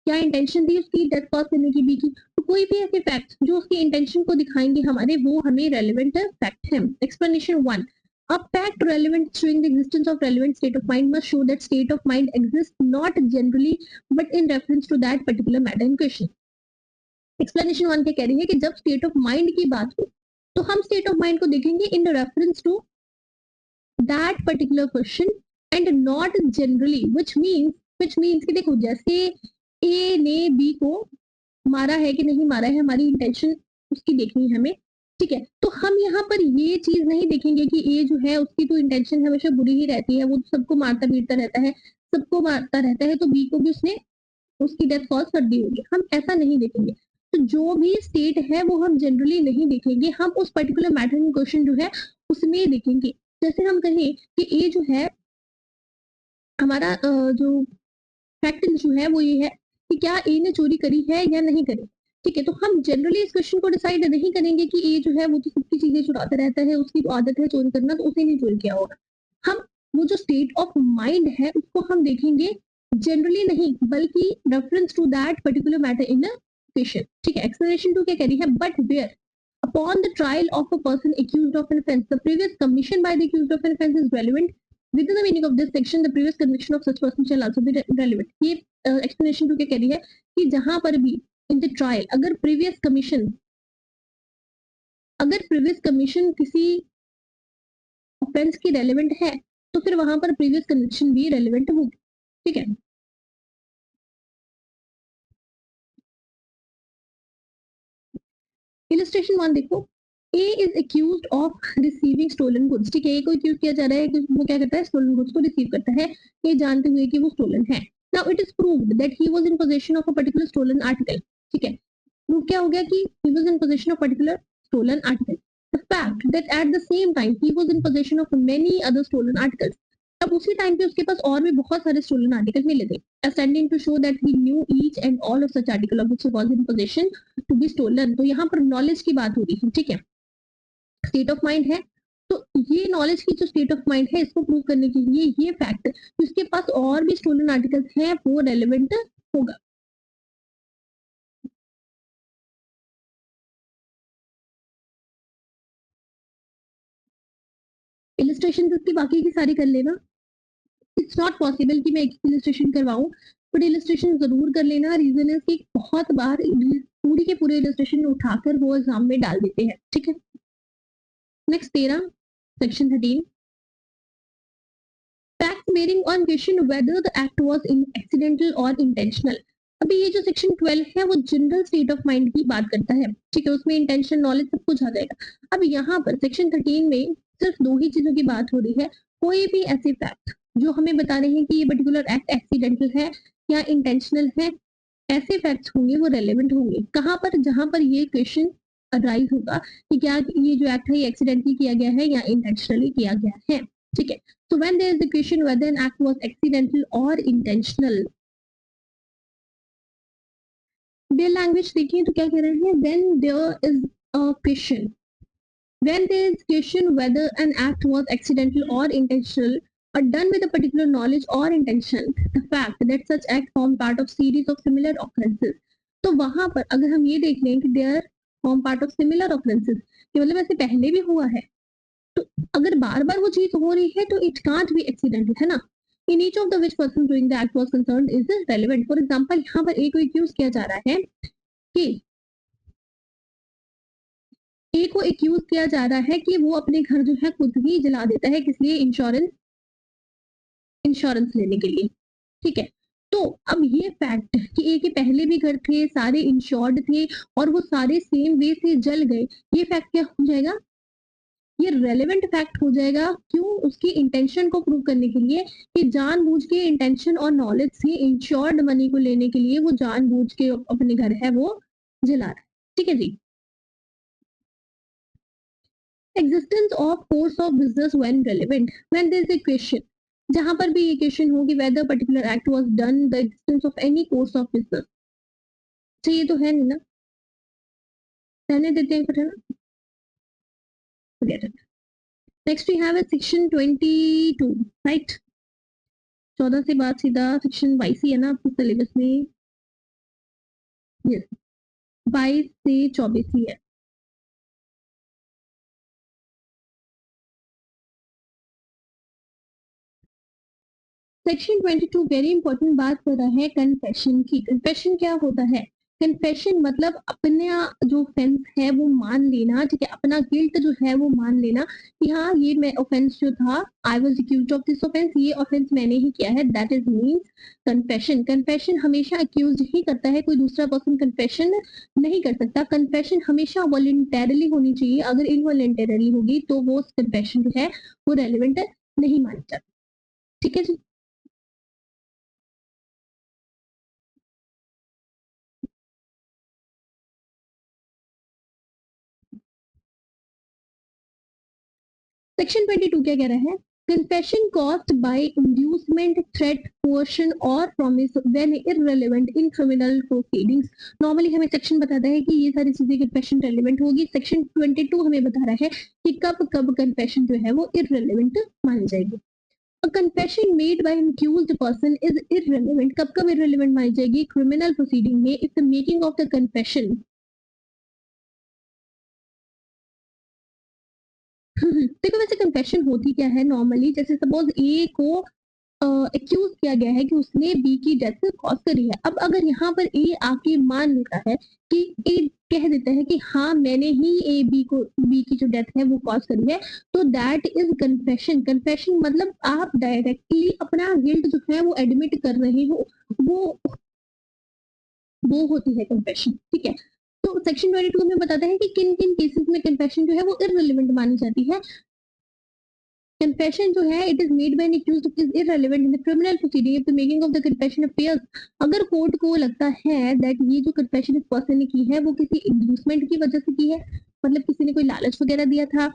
क्या इंटेंशन थी उसकी डेथ कॉज करने की बी की, तो कोई भी ऐसे फैक्ट जो उसकी इंटेंशन को दिखाएंगे हमारे, वो हमें रेलेवेंट फैक्ट है. Explanation 1. A fact relevant showing the existence of relevant state of mind must show that state of mind exists not generally but in reference to that particular matter in question. Explanation 1 क्या कह रही है कि जब state of mind की बात हो तो हम स्टेट ऑफ माइंड को देखेंगे in reference to that particular question and not generally, which means कि देखो जैसे ए ने बी को मारा है कि नहीं मारा है, हमारी इंटेंशन उसकी देखनी है हमें, ठीक है. तो हम यहाँ पर ये चीज नहीं देखेंगे कि ए जो है उसकी तो इंटेंशन हमेशा बुरी ही रहती है, वो सबको मारता पीटता रहता है, सबको मारता रहता है, तो बी को भी उसने उसकी डेथ कॉज कर दी होगी, हम ऐसा नहीं देखेंगे. तो जो भी स्टेट है वो हम जनरली नहीं देखेंगे, हम उस पर्टिकुलर मैटर इन क्वेश्चन जो है उसमें देखेंगे. जैसे हम कहें कि ए जो है हमारा जो फैक्ट इशू है वो ये है कि क्या ए ने चोरी करी है या नहीं करी, ठीक है. तो हम जनरली इस क्वेश्चन को डिसाइड नहीं करेंगे कि ए जो है वो तो सबकी चीजें चुराता रहता है, उसकी तो आदत है चोरी करना, तो उसे नहीं चोरी किया होगा. हम वो जो स्टेट ऑफ माइंड है उसको हम देखेंगे जनरली नहीं, बल्कि reference to that particular matter in question, ठीक है। एक्सप्लेनेशन 2 क्या कह रही है, but where upon the trial of a person accused of an offence the previous commission by the accused of an offence is relevant within the meaning of this section the previous conviction of such person shall also be relevant। ये explanation 2 क्या कह रही है कि जहां पर भी in the trial अगर प्रीवियस कमीशन किसी ऑफेंस की रेलेवेंट है तो फिर वहां पर प्रीवियस कन्विक्शन भी रेलेवेंट होगी, ठीक है। इलस्ट्रेशन 1 देखो, A is accused of receiving stolen goods, ठीक है। A को accuse किया जा रहा है कि वो क्या करता है, stolen goods को रिसीव करता है ये जानते हुए कि वो stolen है। Now it is proved that he was in possession of a particular stolen article, ठीक है। प्रूव क्या हो गया कि he was in possession of particular stolen article। The fact that at the same time he was in possession of many other stolen articles, अब उसी time पे उसके पास और भी बहुत सारे stolen articles मिले थे, ascending to show that he knew each and all of such article of which he was in possession to be stolen। तो यहाँ पर नॉलेज की बात हो रही है, ठीक है। स्टेट ऑफ माइंड है, तो ये नॉलेज की जो स्टेट ऑफ माइंड है इसको प्रूव करने के लिए ये फैक्ट उसके पास और भी स्टोलन आर्टिकल्स हैं वो रेलेवेंट होगा। इलिस्ट्रेशन उसकी बाकी की सारी कर लेना, इट्स नॉट पॉसिबल कि मैं एक इलिस्ट्रेशन करवाऊं, बट इलिस्ट्रेशन जरूर कर लेना। रीजन है कि बहुत बार पूरी के पूरे इलिस्ट्रेशन उठाकर वो एग्जाम में डाल देते हैं, ठीक है। Next 13 section 13 fact bearing on question whether the act was in accidental or intentional. अभी ये जो सेक्शन 12 है वो जनरल स्टेट ऑफ माइंड की बात करता है, ठीक है। उसमें इंटेंशन नॉलेज सब कुछ आ जाएगा। अब यहाँ पर सेक्शन 13 में सिर्फ दो ही चीजों की बात हो रही है, कोई भी ऐसे फैक्ट जो हमें बता रहे हैं कि ये पर्टिकुलर एक्ट एक्सीडेंटल है या इंटेंशनल है, ऐसे फैक्ट्स होंगे वो रेलेवेंट होंगे कहाँ पर, जहां पर ये क्वेश्चन अराइज होगा कि क्या ये जो एक्ट है ये एक्सीडेंटली किया गया है या इंटेंशनली किया गया है, ठीक है। So when there is the question whether an act was accidental or intentional, their language देखिए तो क्या कह रहे हैं, when there is a question, when there is question whether an act was accidental or intentional or done with a particular knowledge or intention, the fact that such act form part of series of similar occurrences, तो वहां पर अगर हम ये देख लें कि they are form part of similar occurrences कि मतलब ऐसे पहले भी हुआ है, तो अगर बार बार वो चीज हो रही है तो इट कांट बी एक्सीडेंटल, है ना। In each of the which person doing the act was concerned is relevant. For example यहाँ पर ए को एक्यूज किया जा रहा है कि ए को एक्यूज किया जा रहा है कि वो अपने घर जो है खुद ही जला देता है, किस लिए, इंश्योरेंस लेने के लिए, ठीक है। तो अब ये फैक्ट कि ए के पहले भी घर थे, सारे इंश्योर्ड थे और वो सारे सेम वे से जल गए, ये फैक्ट क्या हो जाएगा, ये रेलेवेंट फैक्ट हो जाएगा। क्यों, उसकी इंटेंशन को प्रूव करने के लिए कि जानबूझ के इंटेंशन और नॉलेज से इंश्योर्ड मनी को लेने के लिए वो जानबूझ के अपने घर है वो जला रहा है, ठीक है जी। Existence of course of business when relevant, when there is a question, जहां पर भी ये क्वेश्चन हो कि whether particular act was done the existence of any course of business, तो ये तो है नहीं ना, रहने देते हैं फिर, है ना, forget it। Next we have a section 22, right? 14 से बाद सीधा सेक्शन 22 ही है ना आपके सिलेबस में, यस 22 से 24 ही है। सेक्शन 22 वेरी इंपॉर्टेंट बात कर रहा है कन्फेशन की। कन्फेशन क्या होता है, कन्फेशन मतलब अपना जो ऑफेंस है वो मान लेना, ठीक है, अपना गिल्ट जो है वो मान लेना कि हाँ ये मैं ऑफेंस जो था, I was accused of this offence, ये ऑफेंस मैंने ही किया है, that is means confession. Confession हमेशा अक्यूज ही करता है, कोई दूसरा पर्सन कन्फेशन नहीं कर सकता। कन्फेशन हमेशा वॉलंटरली होनी चाहिए, अगर इनवॉलंटरली होगी तो वो कन्फेशन जो है वो रेलिवेंट नहीं मानी जाती, ठीक है जी। सेक्शन 22 क्या कह रहा है, confession caused by inducement, threat, coercion और promise when irrelevant in criminal proceedings। Normally हमें सेक्शन बताता है कि ये सारी चीजें confession relevant होगी, सेक्शन 22 हमें बता रहा है कि कब कब confession जो है वो irrelevant मानी जाएगी। A confession made by an accused person is irrelevant. कब कब irrelevant मानी जाएगी? क्रिमिनल प्रोसीडिंग में if the making of the confession देखो वैसे कन्फेशन होती क्या है नॉर्मली, जैसे सपोज ए को एक्यूज किया गया है कि उसने बी की डेथ कॉज करी है। अब अगर यहाँ पर ए आके मान लेता है कि ए कह देता है कि हाँ मैंने ही बी की जो डेथ है वो कॉज करी है, तो दैट इज कन्फेशन। कन्फेशन मतलब आप डायरेक्टली अपना गिल्ट जो है वो एडमिट कर रहे हो, वो वो होती है कन्फेशन। ठीक है, तो सेक्शन 22 में बताता है कि किन किन केसेस में कन्फेशन जो है वो इररिलेवेंट मानी जाती है। Confession जो है it is made by an accused is irrelevant in the criminal proceeding if the making of the confession appears। अगर कोर्ट को लगता है that ये जो confession इस पर्सन ने की है वो किसी इंड्यूसमेंट की वजह से की है, मतलब किसी ने कोई लालच वगैरह दिया था,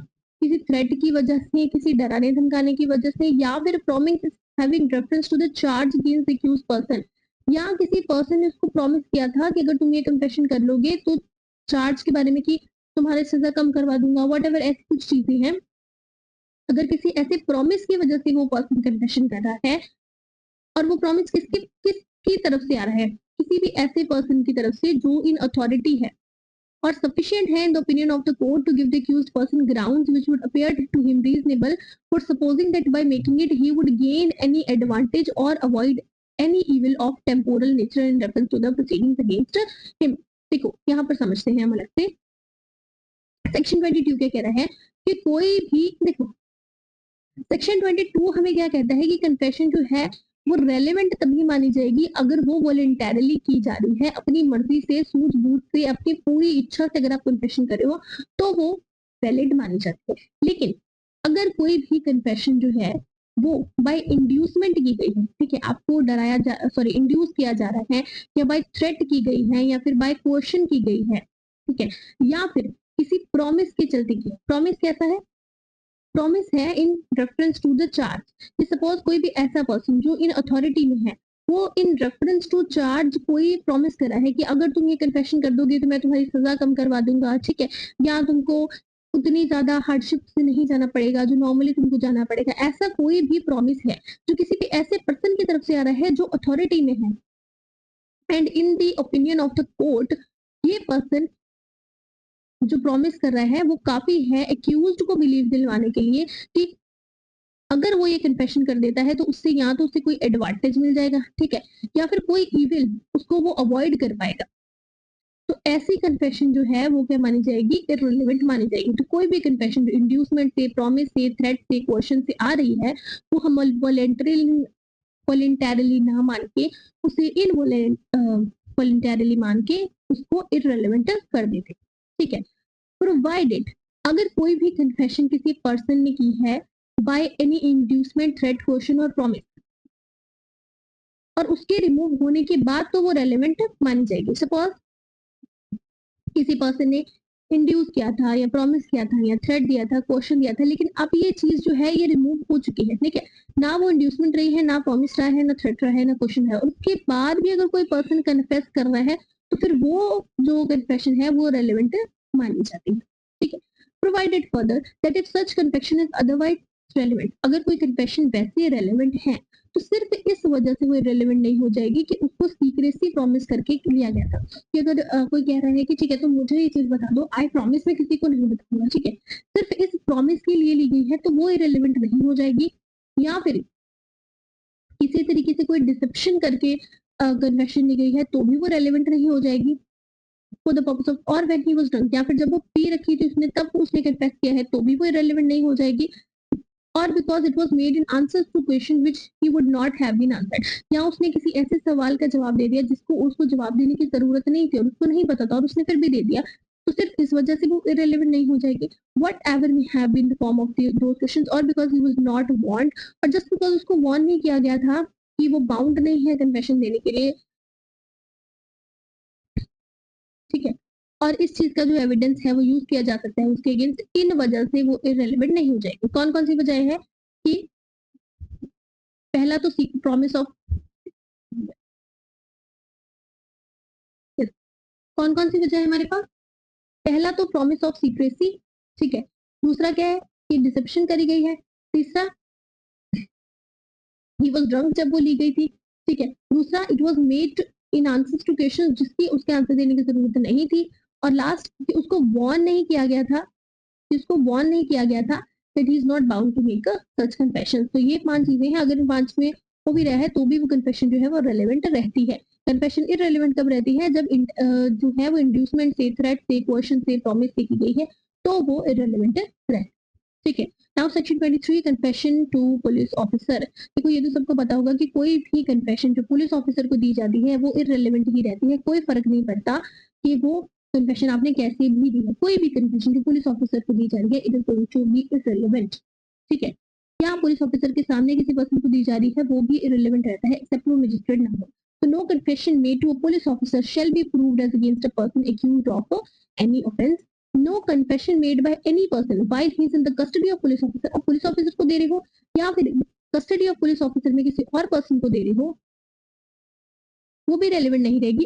किसी थ्रेट की वजह से, किसी डराने धमकाने की वजह से, या फिर promise having reference to the charge against the accused person, या किसी पर्सन ने उसको प्रॉमिस किया था कि अगर तुम ये confession कर लोगे तो चार्ज के बारे में कि तुम्हारी सजा कम करवा दूंगा, वट एवर, ऐसी कुछ चीजें हैं। अगर किसी ऐसे प्रॉमिस की वजह से वो पर्सन कन्फेशन कर रहा है, और वो प्रॉमिस किसकी तरफ से आ रहा है? किसी भी ऐसे पर्सन की तरफ से जो इन अथॉरिटी है, और sufficient है in the opinion of the court to give the accused person grounds which would appear to him reasonable for supposing that by making it he would gain any advantage or avoid any evil of temporal nature in reference to the proceedings against him। देखो यहाँ पर समझते हैं हम अलग से। Section 22 क्या कह रहा है कि कोई भी, देखो सेक्शन 22 हमें क्या कहता है कि कन्फेशन जो है वो रेलेवेंट तभी मानी जाएगी अगर वो वॉलेंटरली की जा रही है, अपनी मर्जी से, सूझबूझ से, अपनी पूरी इच्छा से अगर आप कन्फेशन कर रहे हो तो वो वैलिड मानी जाती है। लेकिन अगर कोई भी कन्फेशन जो है वो बाय इंड्यूसमेंट की गई है, ठीक है, आपको डराया जा, सॉरी इंड्यूस किया जा रहा है, या बाय थ्रेट की गई है, या फिर बाय कोर्शन की गई है, ठीक है, या फिर किसी प्रॉमिस के चलते की। प्रॉमिस कैसा है? प्रॉमिस है in reference to the charge कि सपोज कोई भी ऐसा पर्सन जो इन अथॉरिटी में है, वो इन रेफरेंस टू चार्ज कोई प्रॉमिस करा है कि अगर तुम ये कन्फेशन कर दोगे तो मैं तुम्हारी सजा कम करवा दूंगा, ठीक है, या तुमको उतनी ज्यादा हार्डशिप से नहीं जाना पड़ेगा जो नॉर्मली तुमको जाना पड़ेगा। ऐसा कोई भी प्रॉमिस है जो किसी भी ऐसे पर्सन की तरफ से आ रहा है जो अथॉरिटी में है, and in the opinion of the court ये पर्सन जो प्रॉमिस कर रहा है वो काफी है एक्यूज्ड को बिलीव दिलवाने के लिए कि अगर वो ये कन्फेशन कर देता है तो उससे या तो उसे कोई एडवांटेज मिल जाएगा, ठीक है, या फिर कोई इविल उसको वो अवॉइड कर पाएगा। तो ऐसी कन्फेशन जो है वो क्या मानी जाएगी? इररिलेवेंट मानी जाएगी। तो कोई भी कन्फेशन जो इंड्यूसमेंट से, प्रॉमिस से, थ्रेट से, क्वेश्चन से आ रही है वो हम वॉलेंटरली ना मान के उसे वॉलेंटरली मान के उसको इररिलेवेंट कर देते, ठीक है। प्रोवाइडेड, अगर कोई भी कन्फेशन किसी पर्सन ने की है by any inducement, threat, question और प्रॉमिस, और उसके रिमूव होने के बाद तो वो रेलेवेंट मानी जाएगी। सपोज किसी पर्सन ने इंड्यूस किया था, या प्रॉमिस किया था, या थ्रेट दिया था, क्वेश्चन दिया था, लेकिन अब ये चीज जो है ये रिमूव हो चुकी है, ठीक है, ना वो इंड्यूसमेंट रही है, ना प्रॉमिस रहा है, ना थ्रेट रहा है, ना क्वेश्चन है, उसके बाद भी अगर कोई पर्सन कन्फेस कर रहा है तो फिर वो जो कन्फेशन है वो रेलेवेंट मानी जाती है, ठीक है। Provided further that if such confession is otherwise relevant, अगर कोई कन्फेशन वैसे रेलेवेंट है तो सिर्फ इस वजह से वो रेलेवेंट नहीं हो जाएगी कि उसको सीक्रेसी प्रॉमिस करके लिया गया था। कि अगर कोई कह रहा है कि ठीक है तुम मुझे ये चीज बता दो, आई प्रॉमिस मैं किसी को नहीं बताऊंगा, ठीक है, सिर्फ इस प्रॉमिस के लिए ली गई है तो वो इरेलीवेंट नहीं हो जाएगी। या फिर किसी तरीके से कोई डिसेप्शन करके कन्फेशन ली गई है तो भी वो रेलेवेंट नहीं हो जाएगी फॉर द पर्पस ऑफ, और व्हेन ही वाज ड्रंक, या फिर जब वो पी रखी थी उसने तब उसने कन्फेस किया है तो भी वो इरेलीवेंट नहीं हो जाएगी। और because it was made in answers to question which he would not have been answered, या उसने किसी ऐसे सवाल का जवाब दे दिया जिसको उसको जवाब देने की जरूरत नहीं थी और उसको नहीं पता था और उसने फिर भी दे दिया, तो सिर्फ इस वजह से वो इरेलीवेंट नहीं हो जाएगी। Whatever may have been the form of those questions, और because he was not warned, और जस्ट बिकॉज उसको वार्न नहीं किया गया था कि वो बाउंड नहीं है कन्फेशन देने के लिए, ठीक है, और इस चीज का जो एविडेंस है वो यूज किया जा सकता है उसके अगेंस्ट, इन वजह से वो इरेलीवेंट नहीं हो जाएगी। कौन कौन सी वजह है कि पहला तो प्रॉमिस ऑफ, कौन कौन सी वजह है हमारे पास? पहला तो प्रॉमिस ऑफ सीक्रेसी, ठीक है, दूसरा क्या है कि डिसेप्शन करी गई है, तीसरा ही वाज ड्रंक जब वो ली गई थी, ठीक है। दूसरा, it was made in answers to question जिसकी उसके आंसर देने की जरूरत नहीं थी। और लास्ट, उसको वार्न नहीं किया गया था, जिसको वार्न नहीं किया गया था that he is not bound to make a such confession। तो ये 5 चीजें हैं, अगर इन 5 में वो भी रहे तो भी वो कन्फेशन जो है वो रेलेवेंट रहती है। कन्फेशन इररेलेवेंट कब रहती है? जब जो है वो इंड्यूसमेंट से, थ्रेट से, कोएर्शन से, प्रॉमिस से की गई है, तो वो इररेलेवेंट रहती है, ठीक है। Now section 23 confession to police officer. देखो ये तो सबको पता होगा कि कोई भी कन्फेशन जो पुलिस ऑफिसर को दी जाती है वो इररेलेवेंट ही रहती है, कोई फर्क नहीं पड़ता कि वो कन्फेशन आपने कैसे भी दी है। कोई भी कन्फेशन जो पुलिस ऑफिसर को दी जा रही है, it is going to be irrelevant, ठीक है। क्या पुलिस ऑफिसर के सामने किसी पर्सन को दी जा रही है वो भी इररेलेवेंट रहता है, एक्सेप्ट वो मजिस्ट्रेट ना हो। So no confession made to a police officer shall be proved as against a person accused of any offense. No confession made by any person while he is in the custody of police officer। अब police officer को दे रहे हो या फिर custody of police officer में किसी और person को दे रहे हो, वो भी रेलिवेंट नहीं रहेगी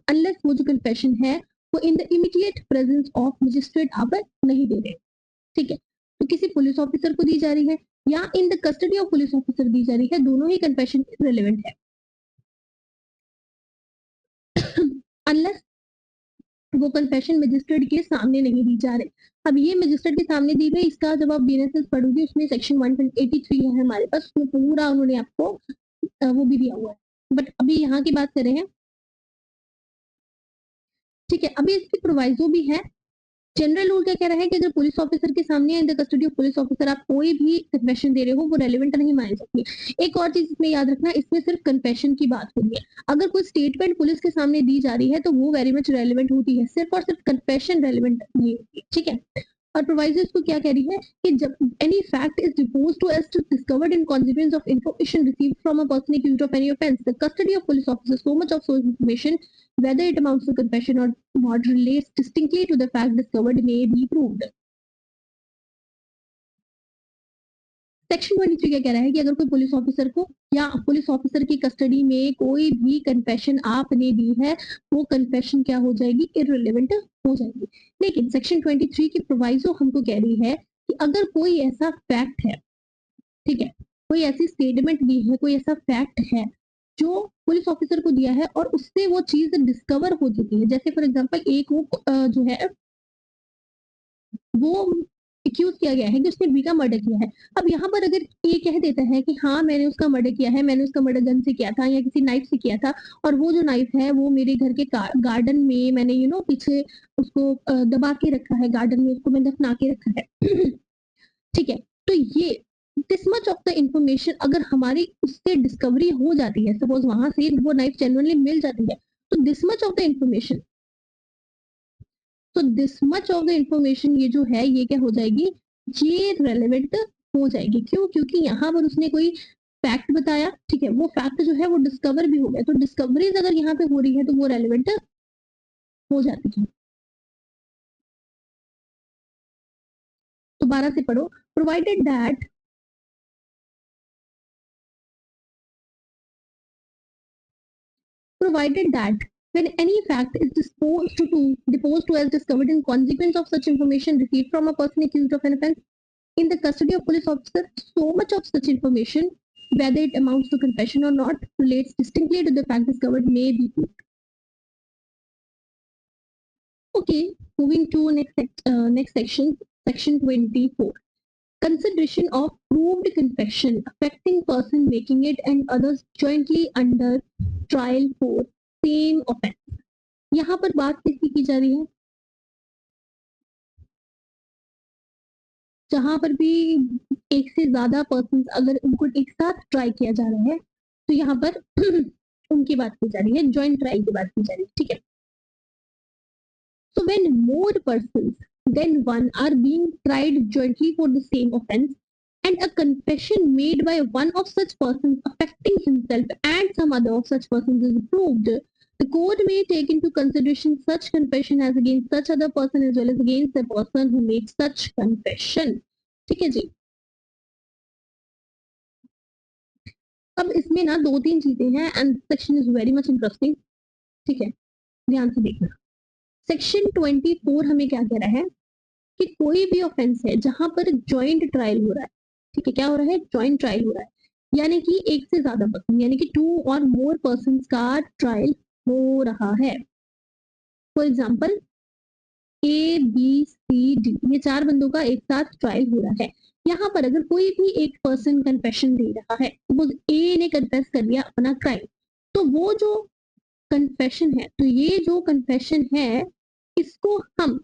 अनलेस वो जो कन्फेशन है वो in the immediate presence of magistrate आप नहीं दे रहे, ठीक है। तो किसी पुलिस ऑफिसर को दी जा रही है या in the custody of police officer दी जा रही है, दोनों ही कन्फेशन रेलिवेंट है अनलेस वो कन्फेशन मजिस्ट्रेट के सामने नहीं दी जा रही। अब ये मजिस्ट्रेट के सामने दी गई, इसका जब आप बीएनएसएस पढ़ोगे उसमें सेक्शन 183 है हमारे पास, उसमें पूरा उन्होंने आपको वो भी दिया हुआ है। बट अभी यहाँ की बात कर रहे हैं, ठीक है। अभी इसकी प्रोवाइजो भी है। जनरल रूल क्या कह रहा है कि अगर पुलिस ऑफिसर के सामने इन the custody of police officer आप कोई भी कन्फेशन दे रहे हो वो रेलेवेंट नहीं मानी जाती है। एक और चीज इसमें याद रखना, इसमें सिर्फ कन्फेशन की बात हो रही है। अगर कोई स्टेटमेंट पुलिस के सामने दी जा रही है तो वो वेरी मच रेलेवेंट होती है, सिर्फ और सिर्फ कन्फेशन रेलेवेंट नहीं होती, ठीक है। और प्रोवाइजर इसको क्या कह रही है कि जब any fact is deposed to as to discovered in consequence of information received from a person accused of any offence, the custody of police officer so much of so information whether it amounts to confession or not relates distinctly to the fact discovered may be proved। Section 23 क्या कह रहा है कि अगर कोई police officer को या police officer की कस्टडी में कोई भी कन्फेशन आपने दी है, वो कन्फेशन क्या हो जाएगी? इररिलेवेंट हो जाएगी। लेकिन सेक्शन 23 की प्रोवाइजो हमको कह रही है कि अगर कोई ऐसा फैक्ट है, ठीक है, कोई ऐसी स्टेटमेंट दी है, कोई ऐसा फैक्ट है जो पुलिस ऑफिसर को दिया है और उससे वो चीज डिस्कवर हो चुकी है, जैसे फॉर एग्जांपल एक वो जो है वो एक्यूज किया गया है कि उसने बी का मर्डर किया है। अब यहाँ पर अगर ये कह देता है कि हाँ मैंने उसका मर्डर किया है, मैंने उसका मर्डर गन से किया था या किसी नाइफ से किया था, और वो जो नाइफ है वो मेरे घर के गार्डन में मैंने पीछे उसको दबा के रखा है, गार्डन में उसको मैंने दफना के रखा है ठीक है। तो ये this much of the information अगर हमारी उससे डिस्कवरी हो जाती है, सपोज वहां से वो नाइफ जेन्युइनली मिल जाती है, तो this much of the information, तो this much of the information ये जो है ये क्या हो जाएगी? ये रेलेवेंट हो जाएगी। क्यों? क्योंकि यहाँ पर उसने कोई फैक्ट बताया, ठीक है, वो फैक्ट जो है वो डिस्कवर भी हो गया, तो डिस्कवरीज अगर यहाँ पे हो रही है तो वो रेलेवेंट हो जाती है। दोबारा से पढ़ो, provided that when any fact is deposed to as discovered in consequence of such information received from a person accused of an offense in the custody of police officer, so much of such information, whether it amounts to confession or not, relates distinctly to the fact discovered may be proved। Okay, moving to next section, section 24. Consideration of proved confession affecting person making it and others jointly under trial for same offense। यहाँ पर बात किसकी की जा रही है? जहां पर भी एक से ज्यादा पर्सन अगर उनको एक साथ ट्राई किया जा रहा है तो यहाँ पर उनकी बात की जा रही है, ज्वाइंट ट्रायल की बात की जा रही है, ठीक है। So when more persons than one are being tried jointly for the same offense and a confession made by one of such persons affecting himself and some other of such persons is proved, the court may take into consideration such confession as against such other person as well as against the person who makes such confession। ठीक है जी। अब इसमें ना 2-3 चीजें हैं and section is very much interesting, ठीक है, ध्यान से देखना। सेक्शन 24 हमें क्या कह रहा है कि कोई भी ऑफेंस है जहां पर जॉइंट ट्रायल हो रहा है, ठीक है, क्या हो रहा है? जॉइंट ट्रायल हो रहा है। यानी कि एक से ज्यादा पर्सन, यानी कि 2 और मोर पर्सन का ट्रायल हो रहा है। For example A B C D, ये 4 बंदों का एक साथ ट्रायल हो रहा है। यहाँ पर अगर कोई भी एक पर्सन कन्फेशन दे रहा है, सपोज ए ने कन्फेस कर लिया अपना क्राइम, तो वो जो कन्फेशन है, तो ये जो कन्फेशन है, इसको हम,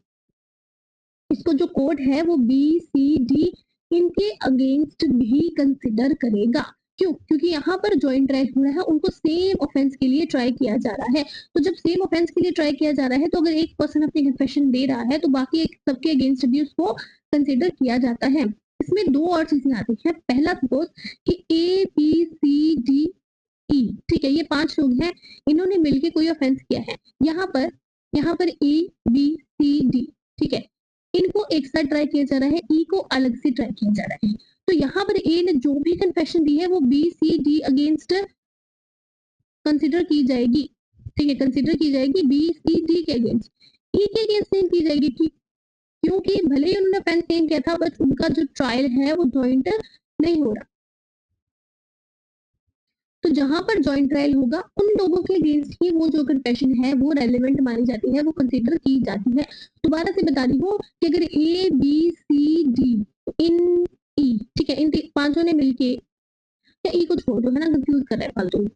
इसको जो कोर्ट है वो बी सी डी इनके अगेंस्ट भी कंसिडर करेगा। क्यों? क्योंकि यहाँ पर ज्वाइंट ट्रायल हो रहा है, उनको सेम ऑफेंस के लिए ट्राई किया जा रहा है। तो जब सेम ऑफेंस के लिए ट्राई किया जा रहा है, तो अगर एक पर्सन अपनी कन्फेशन दे रहा है, तो बाकी सबके अगेंस्ट भी उसको कंसिडर किया जाता है। इसमें 2 और चीजें आती हैं। पहला सपोज कि ए बी सी डी ई, ठीक है, ये 5 लोग हैं, इन्होंने मिलकर कोई ऑफेंस किया है। यहाँ पर ए बी सी डी, ठीक है, इनको एक साथ ट्राई किया जा रहा है, ई को अलग से ट्राई किया जा रहा है। तो यहाँ पर ए ने जो भी कन्फेशन दी है वो B C D against consider की जाएगी, ठीक है, कंसिडर की जाएगी बी सी डी के अगेंस्ट। ई के अगेंस्ट नहीं की जाएगी, ठीक, क्योंकि भले ही उन्होंने ऑफेंस सेम किया था, बट उनका जो ट्रायल है वो जॉइंट नहीं हो रहा। तो जहां पर जॉइंट ट्रायल होगा, उन लोगों के अगेंस्ट ही वो जो कन्फेशन है वो रेलेवेंट मानी जाती है, वो कंसिडर की जाती है। दोबारा से बता रही हूँ कि अगर ए बी सी डी इन ई, ठीक है, इन 5 ने मिलके, या ई को छोड़ दो, है ना, कंफ्यूज कर रहा है फालतू,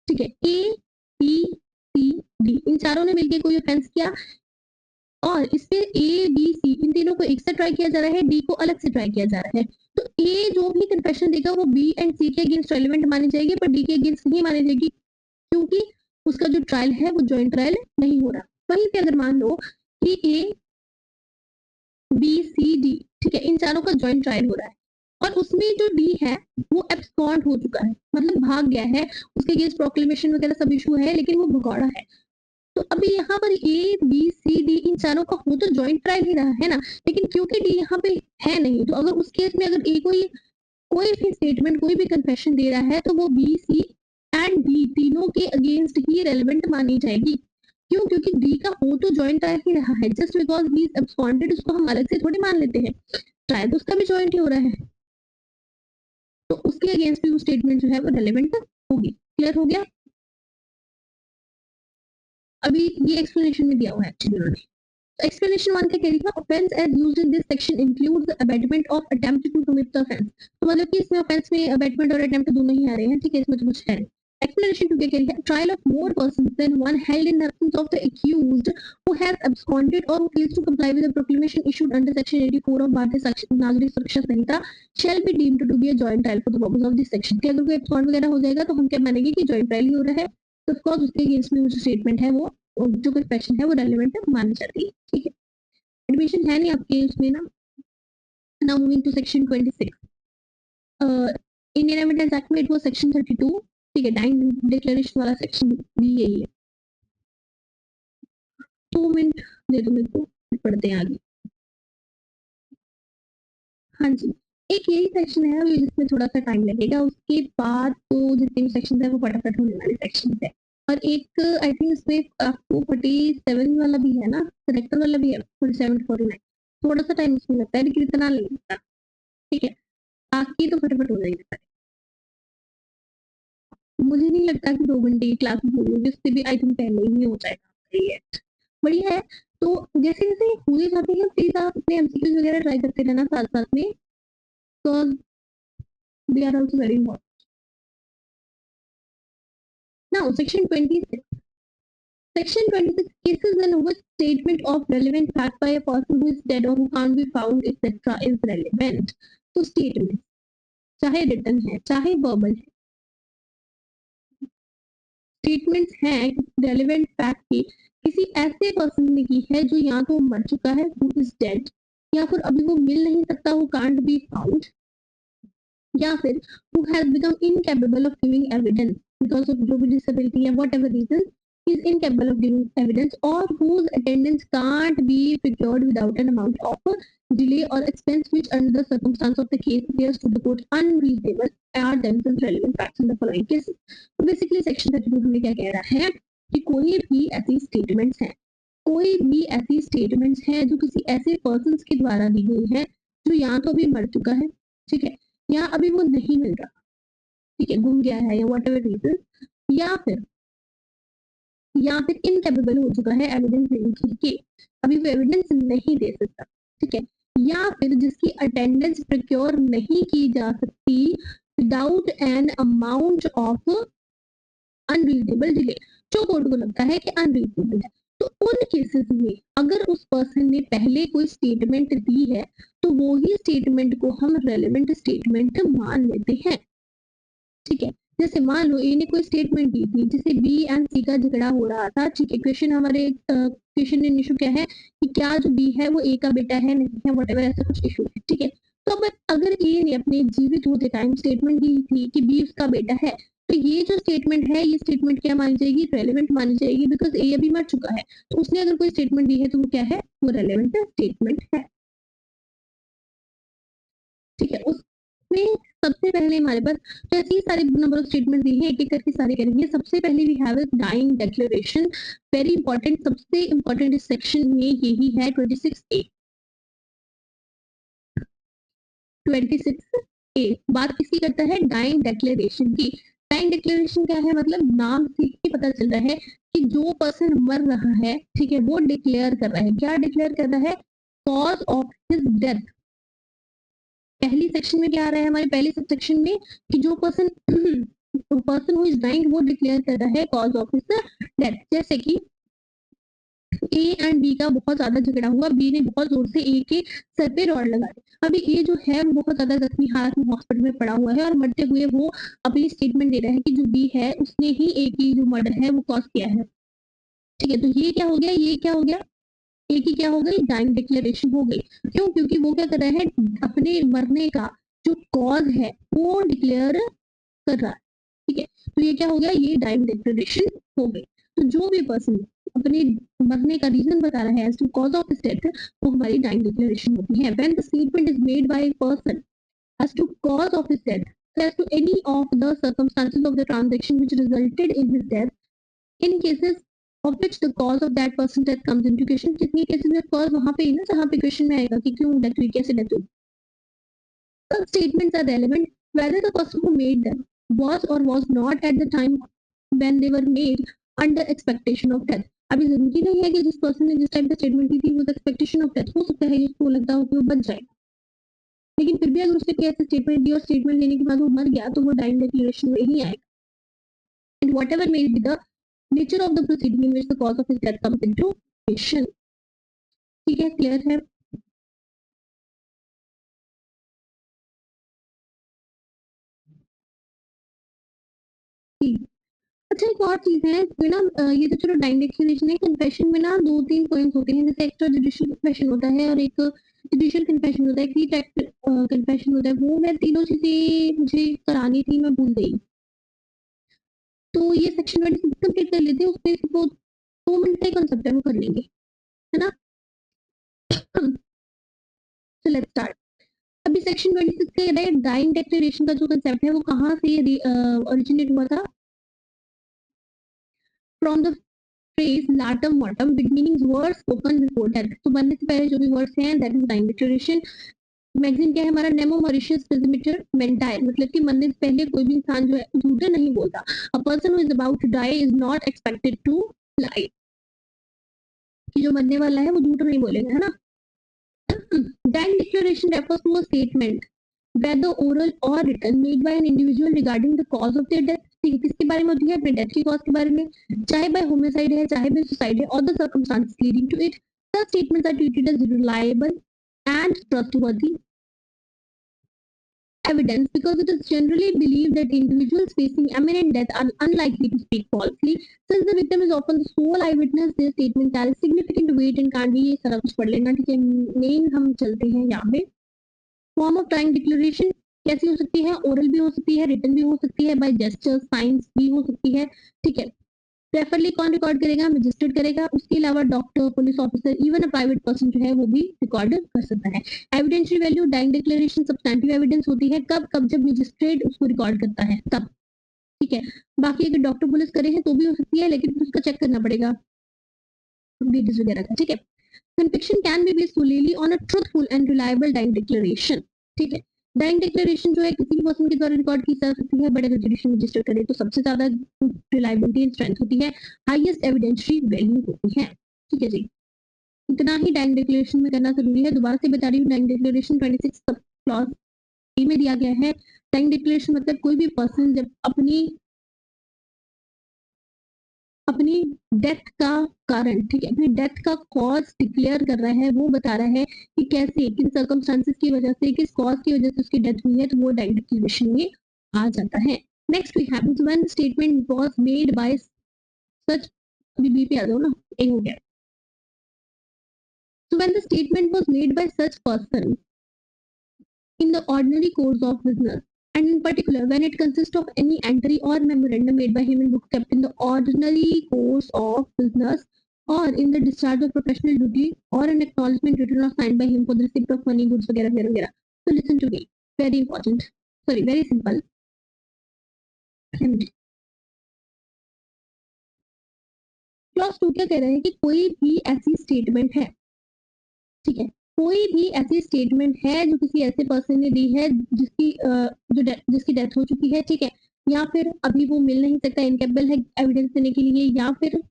ठीक है, ए बी सी डी इन चारों ने मिलके कोई ऑफेंस किया, और इससे ए बी सी इन तीनों को एक साथ ट्राई किया जा रहा है, डी को अलग से ट्राई किया जा रहा है। तो ए जो भी कन्फेशन देगा वो बी एंड सी के अगेंस्ट रेलेवेंट मानी जाएगी, पर डी के अगेंस्ट नहीं मानी जाएगी, क्योंकि उसका जो ट्रायल है वो जॉइंट ट्रायल नहीं हो रहा। वहीं पे अगर मान लो कि ए बी सी डी, ठीक है, इन चारों का जॉइंट ट्रायल हो रहा है, और उसमें जो डी है वो एब्सकॉन्ड हो चुका है, मतलब भाग गया है, उसके अगेंस्ट प्रोक्लेमेशन वगैरह सब इशू है, लेकिन वो भगौड़ा है। तो अभी यहाँ पर ए बी सी डी इन चारों का हो तो जॉइंट ट्रायल ही रहा है ना, लेकिन क्योंकि डी यहाँ पे है नहीं, तो अगर उस केस में अगर ए कोई भी स्टेटमेंट, कोई भी कन्फेशन दे रहा है, तो वो बी सी एंड डी तीनों के अगेंस्ट ही रेलेवेंट मानी जाएगी। क्यों? क्योंकि डी का हो तो जॉइंट ट्रायल ही रहा है, just because he is absconded उसको हम अलग से थोड़ी मान लेते हैं, ट्रायल तो उसका भी जॉइंट ही हो रहा है, तो उसके अगेंस्ट भी वो स्टेटमेंट जो है वो रेलेवेंट होगी। क्लियर हो गया? अभी ये एक्सप्लेनेशन में दिया हुआ है एक्चुअली उन्होंने। Explanation 1 क्या कह रही है? Offense as used in this section includes the abatement of attempt to commit the offense. तो मतलब कि इसमें offense में abatement और attempt दोनों ही आ रहे हैं, ठीक है, इसमें तो कुछ है। Explanation 2 क्या कह रही है? Trial of more persons than one held in absence of the accused who has absconded or who fails to comply with the proclamation issued under section 84 of Bharatiya Nagrik Suraksha Sanhita shall be deemed to be a joint trial for the purpose of this section. कि अगर कोई abscond वगैरह हो जाएगा तो हम क्या मानेंगे कि joint trial ही हो रहा है, तो of course उसके अगेंस्ट में जो स्टेटमेंट है वो जो कन्फेशन है वो रेलेवेंट मानी जाती है, ठीक है। एडमिशन है नहीं आपके उसमें ना। Now moving to section 26, Indian evidence act में इट वाज सेक्शन 32, ठीक है, डाइंग डिक्लेरेशन वाला सेक्शन भी यही है। 2 मिनट दे दो मेरे को, पढ़ते हैं आगे। हाँ जी, एक यही सेक्शन है अभी जिसमें थोड़ा सा टाइम लगेगा, उसके बाद तो जितने भी सेक्शन है वो फटाफट होने वाले सेक्शन है। और एक आई थिंक इसमें आपको 47 वाला भी है ना, करेक्टर वाला भी है, 47 49, थोड़ा सा टाइम इसमें लगता है, लेकिन इतना नहीं लगता, ठीक है, बाकी तो फटाफट हो जाएगा। मुझे नहीं लगता कि 2 घंटे की क्लास होगी, उससे भी आई थिंक पहले ही हो जाएगा ये, बढ़िया है। तो जैसे जैसे हुए जाते हैं प्लीज आप अपने एमसीक्यूज वगैरह ट्राई करते रहना साथ साथ में, तो they are also very important. Now section 26, Section 26 cases in which statement of relevant fact by a person who is dead or who can't be found etc. is relevant. तो statement चाहे written है चाहे verbal है, statements हैं relevant fact की किसी ऐसे person ने की है जो या तो मर चुका है who is dead, या फिर अभी वो मिल नहीं सकता who can't be found, या फिर who has become incapable of giving evidence because of जो भी disability या whatever reason is incapable of giving evidence, or whose attendance can't be procured without an amount of delay or expense which under the circumstance of the case appears to the court unreasonable are themselves relevant facts in the following cases. तो basically section 32 हमें क्या कह रहा है कि कोई भी ऐसी स्टेटमेंट्स हैं, कोई भी ऐसी स्टेटमेंट्स हैं जो किसी ऐसे पर्सन के द्वारा दी गई है जो या तो अभी मर चुका है, ठीक है, या अभी वो नहीं मिल रहा, ठीक है, गुम गया है या वॉट एवर रीजन, या फिर इनकेपेबल हो चुका है एविडेंस देने के, अभी वो एविडेंस नहीं दे सकता, ठीक है, या फिर जिसकी अटेंडेंस प्रिक्योर नहीं की जा सकती without an amount of unreasonable delay, जो कोर्ट को लगता है कि अनरीजनेबल है। तो उन केसेस में अगर उस पर्सन ने पहले कोई स्टेटमेंट दी है तो वो ही स्टेटमेंट को हम रेलेवेंट स्टेटमेंट मान लेते हैं, ठीक है। जैसे मान लो ए ने कोई स्टेटमेंट दी थी जिसे बी एंड सी का झगड़ा हो रहा था, ठीक है, क्वेश्चन हमारे क्वेश्चन इन इशू क्या है कि क्या जो बी है वो ए का बेटा है नहीं है, व्हाटएवर ऐसा कुछ इशू है, ठीक है। तो अब अगर ए ने अपने जीवित होते टाइम स्टेटमेंट दी थी कि बी उसका बेटा है, तो ये जो स्टेटमेंट है ये स्टेटमेंट क्या मानी जाएगी, रेलेवेंट मानी जाएगी, बिकॉज ए अभी मर चुका है, तो उसने अगर कोई स्टेटमेंट दी है तो वो क्या है, वो रेलेवेंट स्टेटमेंट है, ठीक है। उसमें सबसे पहले हमारे पास तो ऐसे ही सारे नंबर ऑफ स्टेटमेंट दी है, एक एक करके सारे करेंगे। सबसे पहले we have a dying declaration, very important, सबसे इंपॉर्टेंट इस सेक्शन में यही है 26A। 26A बात किसकी करता है, डाइंग डिक्लेरेशन की। डाइंग डिक्लेरेशन क्या है, मतलब नाम से ही पता चल रहा है कि जो पर्सन मर रहा है, ठीक है, वो डिक्लेयर कर रहा है, क्या डिक्लेयर कर रहा है, कॉज ऑफ हिज डेथ। पहली सेक्शन में क्या आ रहा है हमारे पहले सब सेक्शन में कि जो person person who is dying वो डिक्लेयर कर रहा है कॉज ऑफ हिज डेथ। जैसे कि ए एंड बी का बहुत ज्यादा झगड़ा हुआ, बी ने बहुत जोर से ए के सर पे रॉड लगा दी, अभी ए जो है वो बहुत ज्यादा जख्मी हालत में हॉस्पिटल में पड़ा हुआ है और मरते हुए वो अपनी स्टेटमेंट दे रहा है कि जो बी है उसने ही ए की जो मर्डर है वो कॉज किया है, ठीक है। तो ये क्या हो गया, ये क्या हो गया, ए की क्या हो गई, डाइंग डिक्लेरेशन हो गई। क्यों, क्योंकि वो क्या कर रहा है, अपने मरने का जो कॉज है वो डिक्लेयर कर रहा है, ठीक है। तो ये क्या हो गया, ये डाइंग डिक्लेरेशन हो गई। तो जो भी पर्सन अपने मरने का रीजन बता रहा है as to cause of death, वो हमारी डाइंग डिक्लेरेशन होती है। When the statement is made by a person as to cause of his death, as to any of the circumstances of the transaction which resulted in his death, in cases of which the cause of that person's death comes into question। कितनी cases में cause वहां पे ही ना जहाँ पे question में आएगा कि क्यों डेथ हुई, कैसे डेथ हुई। Some statements are relevant whether the person who made them was or was not at the time when they were made under expectation of death। अभी जरूरी नहीं है कि जिस पर्सन ने जिस टाइम पे स्टेटमेंट की थी वो एक्सपेक्टेशन ऑफ डेथ, हो सकता है जिसको लगता हो कि वो बच जाए, लेकिन फिर भी अगर उसने कोई ऐसे स्टेटमेंट दी और स्टेटमेंट देने के बाद वो मर गया तो वो डाइंग डिक्लेरेशन में ही आएगा। And whatever may be the nature of the proceeding in which the cause of his death comes into question, ठीक है, क्लियर है। अच्छा एक और चीज है इसमें ना, ये तो चलो डाइंग डिक्लेरेशन है, कन्फेशन में ना दो तीन पॉइंट्स होते हैं, जैसे एक्स्ट्रा जुडिशियल कन्फेशन होता है और एक जुडिशियल कन्फेशन होता है, एक कन्फेशन होता है, वो मैं तीनों चीजें मुझे करानी थी, मैं भूल गई। तो ये सेक्शन 26 कंप्लीट कर लेते हैं, उसमें वो 2 मिनट का कंसेप्ट है वो कर लेंगे, है ना। तो लेट्स स्टार्ट। अभी सेक्शन 26 का ये डाइंग डिक्लेरेशन का जो कंसेप्ट है वो कहाँ से ओरिजिनेट हुआ था, from the phrase latum mortem which means words spoken before death। तो मरने से पहले जो भी वर्ड्स हैं that is dying declaration. Magazine क्या है हमारा, नेमो मॉरिशियस प्रेसिमिटर मेंटाइल, मतलब कि मरने से पहले कोई भी इंसान जो है झूठे नहीं बोलता। A person who is about to die is not expected to lie, कि जो मरने वाला है वो झूठ नहीं बोलेगा, है ना। Dying declaration refers to a statement whether oral or written made by an individual regarding the cause of their death। ठीक है, किसके बारे में होती है, अपने डेथ की कॉज के बारे में, चाहे बाय होमिसाइड है चाहे बाय सुसाइड है, और the circumstances leading to it. Such statements are treated as reliable and trustworthy evidence because it is generally believed that individuals facing imminent death are unlikely to speak falsely. Since the victim is often the sole eyewitness, their statement carries significant weight and can't be सारा कुछ पढ़ लेना, ठीक है। Main हम चलते हैं यहाँ पे, फॉर्म ऑफ टाइम डिक्लेरेशन कैसी हो सकती है, ओरल भी हो सकती है, रिटन भी हो सकती है, बाय जेस्चर साइंस भी हो सकती है, ठीक है। प्रेफरली कौन रिकॉर्ड करेगा, मजिस्ट्रेट करेगा, उसके अलावा doctor, police officer, even a private person जो है वो भी रिकॉर्ड कर सकता है। Evidential value, dying declaration substantive evidence होती है, कब कब जब मजिस्ट्रेट उसको रिकॉर्ड करता है तब, ठीक है। बाकी अगर डॉक्टर पुलिस करे हैं तो भी हो सकती है, लेकिन उसका चेक करना पड़ेगा वीडियोस वगैरह का, ठीक है। Conviction can be based solely on a truthful and reliable dying declaration, ठीक है। डाइंग डिक्लेरेशन जो है किसी भी पर्सन के द्वारा रिकॉर्ड की जा सकती है, बट अगर जुडिशियल रजिस्टर करे तो सबसे ज्यादा रिलायबिलिटी एंड स्ट्रेंथ होती है, हाईएस्ट एविडेंशियरी वैल्यू होती है। ठीक है जी, इतना ही डाइंग डिक्लेरेशन में करना जरूरी है। दोबारा से बता रही हूँ, dying declaration 26 sub clause A में दिया गया है। डाइंग डिक्लेरेशन मतलब कोई भी पर्सन जब अपनी डेथ का कारण, ठीक है, अपनी डेथ का कॉज डिक्लेयर कर रहा है, वो बता रहा है कि कैसे, किन सर्कमस्टांसेस की वजह से, किस कॉज की वजह से उसकी डेथ हुई है, तो वो डाइंग डिक्लेरेशन में आ जाता है। Next we have when statement was made by such, अभी बी पे आ जाओ ना, ए हो गया। So when the statement was made by such person in the ordinary course of business, and in particular when it consists of any entry or memorandum made by him in book kept in the ordinary course of business, or in the discharge of professional duty, or an acknowledgement written or signed by him for the receipt of money, goods वगैरह वगैरह वगैरह। So listen to me, very important, sorry, very simple। Clause 2 क्या कह रहा है कि कोई भी ऐसी स्टेटमेंट है, ठीक है, कोई भी ऐसी स्टेटमेंट है जो किसी ऐसे पर्सन ने दी है जिसकी डेथ हो चुकी है, ठीक है, या फिर अभी वो मिल नहीं सकता, इनकेपेबल है एविडेंस देने के लिए, या फिर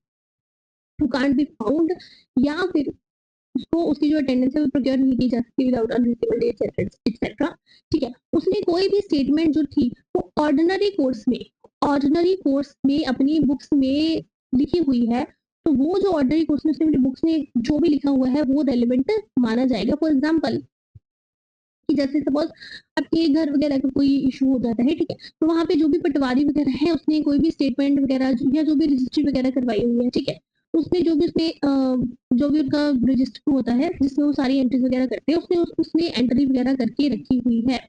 टू कांट बी फाउंड, या फिर उसको उसकी जो अटेंडेंस है वो प्रोक्योर नहीं की जा सकती विदाउट अनरीचेबल डेट एक्सेट्रा। ठीक है, उसने कोई भी स्टेटमेंट जो थी वो ऑर्डिनरी कोर्स में अपनी बुक्स में लिखी हुई है, तो वो जो ऑर्डिनरी कोर्स में उसने बुक्स में जो भी लिखा हुआ है वो रेलिवेंट माना जाएगा। फॉर एग्जाम्पल कि जैसे सपोज आपके घर वगैरह का कोई इशू हो जाता है, ठीक है, तो वहां पे जो भी पटवारी वगैरह है उसने कोई भी स्टेटमेंट वगैरह या जो भी रजिस्ट्री वगैरह करवाई हुई है, ठीक है, उसने जो भी उसमें जो भी उनका रजिस्टर होता है जिसमें वो सारी एंट्रीज वगैरह करते हैं, उसने एंट्री वगैरह करके रखी हुई है।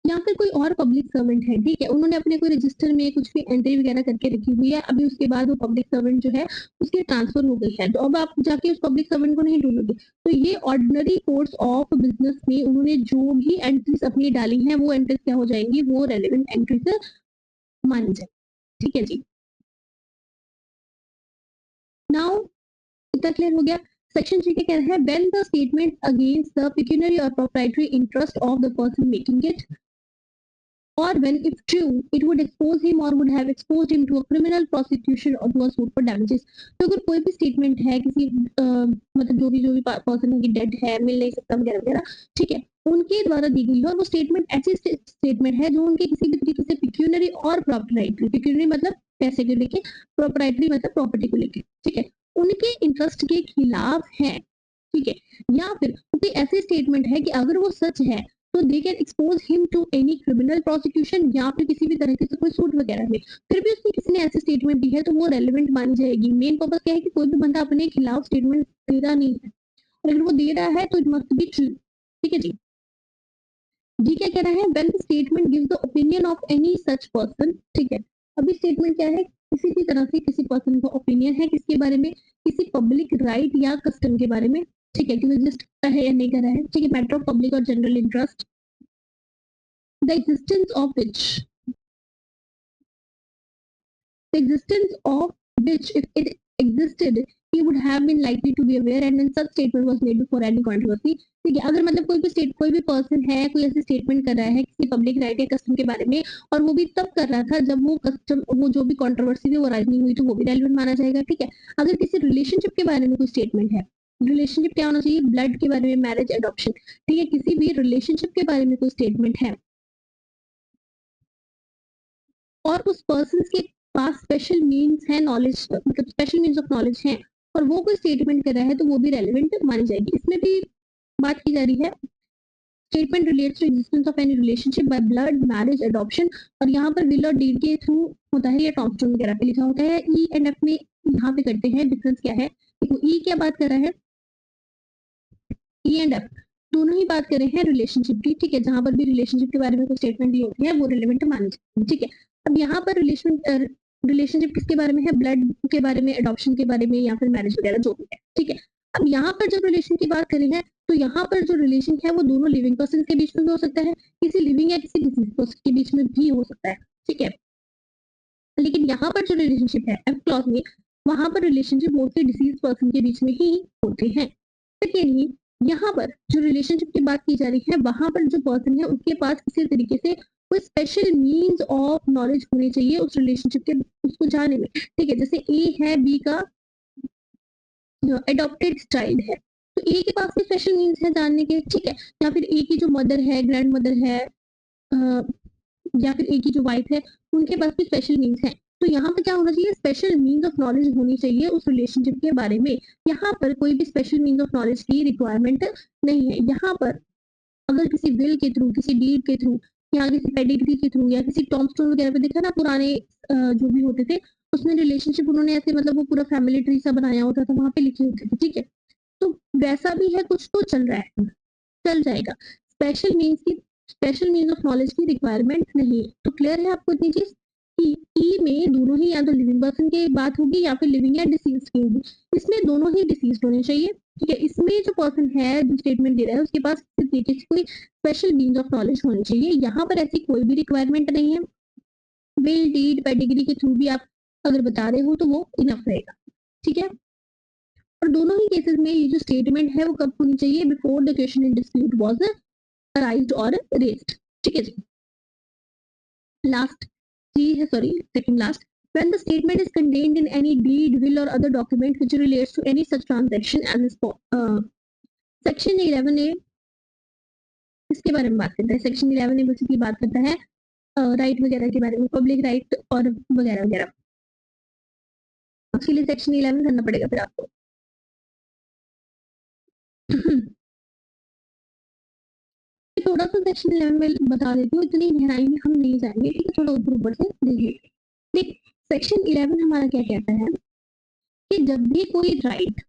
या फिर कोई और पब्लिक सर्वेंट है, ठीक है, उन्होंने अपने कोई रजिस्टर में कुछ भी एंट्री वगैरह करके रखी हुई है, अभी उसके बाद वो पब्लिक सर्वेंट जो है उसकी ट्रांसफर हो गई है, तो अब आप जाके उस पब्लिक सर्वेंट को नहीं ढूंढोगे। तो ये ऑर्डिनरी कोर्स ऑफ बिजनेस में उन्होंने जो भी एंट्रीज अपनी डाली हैं वो एंट्रीज क्या हो जाएंगी, वो रेलिवेंट एंट्रीज मानी जाएगी। ठीक है जी, नाउ इतना क्लियर हो गया। सेक्शन 3 क्या कह रहा है, when the statement against the pecuniary और proprietary interest of the person making it, or when if true it would expose him or would have exposed him to a criminal prosecution or to a suit for damages। तो अगर कोई भी statement है किसी मतलब जो भी person है कि डेड है, मिल नहीं सकता वगैरह वगैरह, ठीक है, उनके द्वारा दी गई है, और वो स्टेटमेंट ऐसी स्टेटमेंट है जो उनके किसी भी तरीके से पिक्यूनरी और प्रॉपर्टी, पिक्यूनरी मतलब पैसे को लेके, प्रॉपर्टी मतलब प्रॉपर्टी को लेके, ठीक है, उनके इंटरेस्ट के खिलाफ है, ठीक है, या फिर कोई ऐसी स्टेटमेंट है कि अगर वो सच है तो they can expose him to any criminal prosecution, या फिर किसी भी तरीके से कोई सूट वगैरह में, फिर भी उसने किसी ने ऐसी स्टेटमेंट दी है तो वो रेलिवेंट मानी जाएगी। मेन पर्पस क्या है कि कोई भी बंदा अपने खिलाफ स्टेटमेंट दे रहा नहीं है, और अगर वो दे रहा है तो इट मस्ट बी ट्रू। ठीक है जी, जी क्या कह रहा है, when the statement gives the opinion of any such person, ठीक है, अभी स्टेटमेंट क्या है, किसी भी तरह से किसी पर्सन का ओपिनियन है किसके बारे में, किसी पब्लिक राइट या कस्टम के बारे में, ठीक है, कि वो एग्जिस्ट कर रहा है या नहीं कर रहा है, ठीक है, मैटर ऑफ पब्लिक और general interest, the existence of which the existence of which if it existed he would have been likely to be aware and when such statement was made before any controversy। ठीक है, अगर मतलब कोई भी person है कोई ऐसी statement कर रहा है किसी पब्लिक राइट या कस्टम के बारे में, और वो भी तब कर रहा था जब वो कस्टम, वो जो भी कंट्रोवर्सी थी वो राइज नहीं हुई, तो वो भी रेलिवेंट माना जाएगा। ठीक है, अगर किसी रिलेशनशिप के बारे में कोई स्टेटमेंट है, रिलेशनशिप क्या होना चाहिए, ब्लड के बारे में, मैरिज, एडॉप्शन, ठीक है, किसी भी रिलेशनशिप के बारे में कोई स्टेटमेंट है और उस पर्सन के पास स्पेशल मीन्स है, नॉलेज मतलब स्पेशल मीन्स ऑफ नॉलेज है, और वो कोई स्टेटमेंट कर रहा है तो वो भी रेलिवेंट मानी जाएगी। इसमें भी बात की जा रही है, statement relates to existence of any relationship by blood, marriage, adoption, और यहाँ पर विल और डीड के थ्रू होता है या टॉम्स्टोन वगैरह पे लिखा होता है। ई एंड एफ में यहाँ पे करते हैं, डिफरेंस क्या है, देखो ई क्या बात कर रहा है, ई एंड एफ दोनों ही बात कर रहे हैं रिलेशनशिप की, ठीक है, जहां पर भी रिलेशनशिप के बारे में कोई स्टेटमेंट दी होती है वो रिलेवेंट मानी जाती है। ठीक है, अब यहाँ पर रिलेशनशिप किसके बारे में है, ब्लड के बारे में, एडॉप्शन के बारे में, या फिर मैरिज वगैरह जो भी है। ठीक है, अब यहाँ पर जब रिलेशन की बात करें है तो यहाँ पर जो रिलेशन है वो दोनों लिविंग पर्सन के बीच में भी हो सकता है, किसी लिविंग या किसी डिसीज पर्सन के बीच में भी हो सकता है। ठीक है, लेकिन यहाँ पर जो रिलेशनशिप है एफ क्लॉज में, वहां पर रिलेशनशिप मोस्टली डिसीज पर्सन के बीच में ही होते हैं। सेकेंडली यहाँ पर जो रिलेशनशिप की बात की जा रही है, वहां पर जो पर्सन है उसके पास किसी तरीके से कोई स्पेशल मीन्स ऑफ नॉलेज होनी चाहिए उस रिलेशनशिप के उसको जानने में। ठीक है, जैसे ए है बी का एडॉप्टेड चाइल्ड है, तो ए के पास भी स्पेशल मीन्स है जानने के, ठीक है। या फिर ए की जो मदर है, ग्रैंड मदर है, अ, या फिर ए की जो वाइफ है, उनके पास भी स्पेशल मीन्स है। तो यहाँ पे क्या होना चाहिए, स्पेशल मीन्स ऑफ नॉलेज होनी चाहिए उस रिलेशनशिप के बारे में। यहाँ पर कोई भी स्पेशल मीन्स ऑफ नॉलेज की रिक्वायरमेंट नहीं है। यहाँ पर अगर किसी विल के थ्रू, किसी डीड के थ्रू, या किसी पेडिग्री के थ्रू, या किसी टॉम्बस्टोन वगैरह पे देखा ना पुराने जो भी होते थे, उसमें रिलेशनशिप उन्होंने ऐसे मतलब वो पूरा फैमिली ट्री सा बनाया होता था, वहां पे लिखे होते थे, ठीक है। तो वैसा भी है कुछ, तो चल रहा है, चल जाएगा। स्पेशल मीन्स ऑफ नॉलेज की रिक्वायरमेंट नहीं है। तो क्लियर है आपको इतनी चीज कि ई में दोनों ही या तो लिविंग पर्सन की बात होगी या फिर लिविंग या डिसीज की होगी। इसमें दोनों ही डिसीज होने चाहिए, ठीक है। इसमें जो पर्सन है जो स्टेटमेंट दे रहा है उसके पास किसी तरीके से कोई स्पेशल मीन्स ऑफ नॉलेज होनी चाहिए। यहाँ पर ऐसी कोई भी रिक्वायरमेंट नहीं है। विल डीड पेडिग्री के थ्रू भी आप अगर बता रहे हो तो वो इनफ रहेगा, ठीक है। और दोनों ही केसेस में ये जो स्टेटमेंट है वो कब होनी चाहिए, before the question in dispute was arised और रेज्ड, ठीक है जी। लास्ट जी है, sorry second last, when the statement is contained in any deed, will or other document which relates to any such transaction as is section 11 ए इसके बारे में बात करता है। सेक्शन 11 ए बेसिकली बात करता है राइट वगैरह के बारे में, पब्लिक राइट और वगैरह वगैरह। उसके लिए सेक्शन 11 करना पड़ेगा फिर आपको। थोड़ा सा सेक्शन 11 में बता देती हूँ, इतनी गहराई में हम नहीं जाएंगे, ठीक है, थोड़ा ऊपर ऊपर से देखिए। देख, सेक्शन 11 हमारा क्या कहता है कि जब भी कोई राइट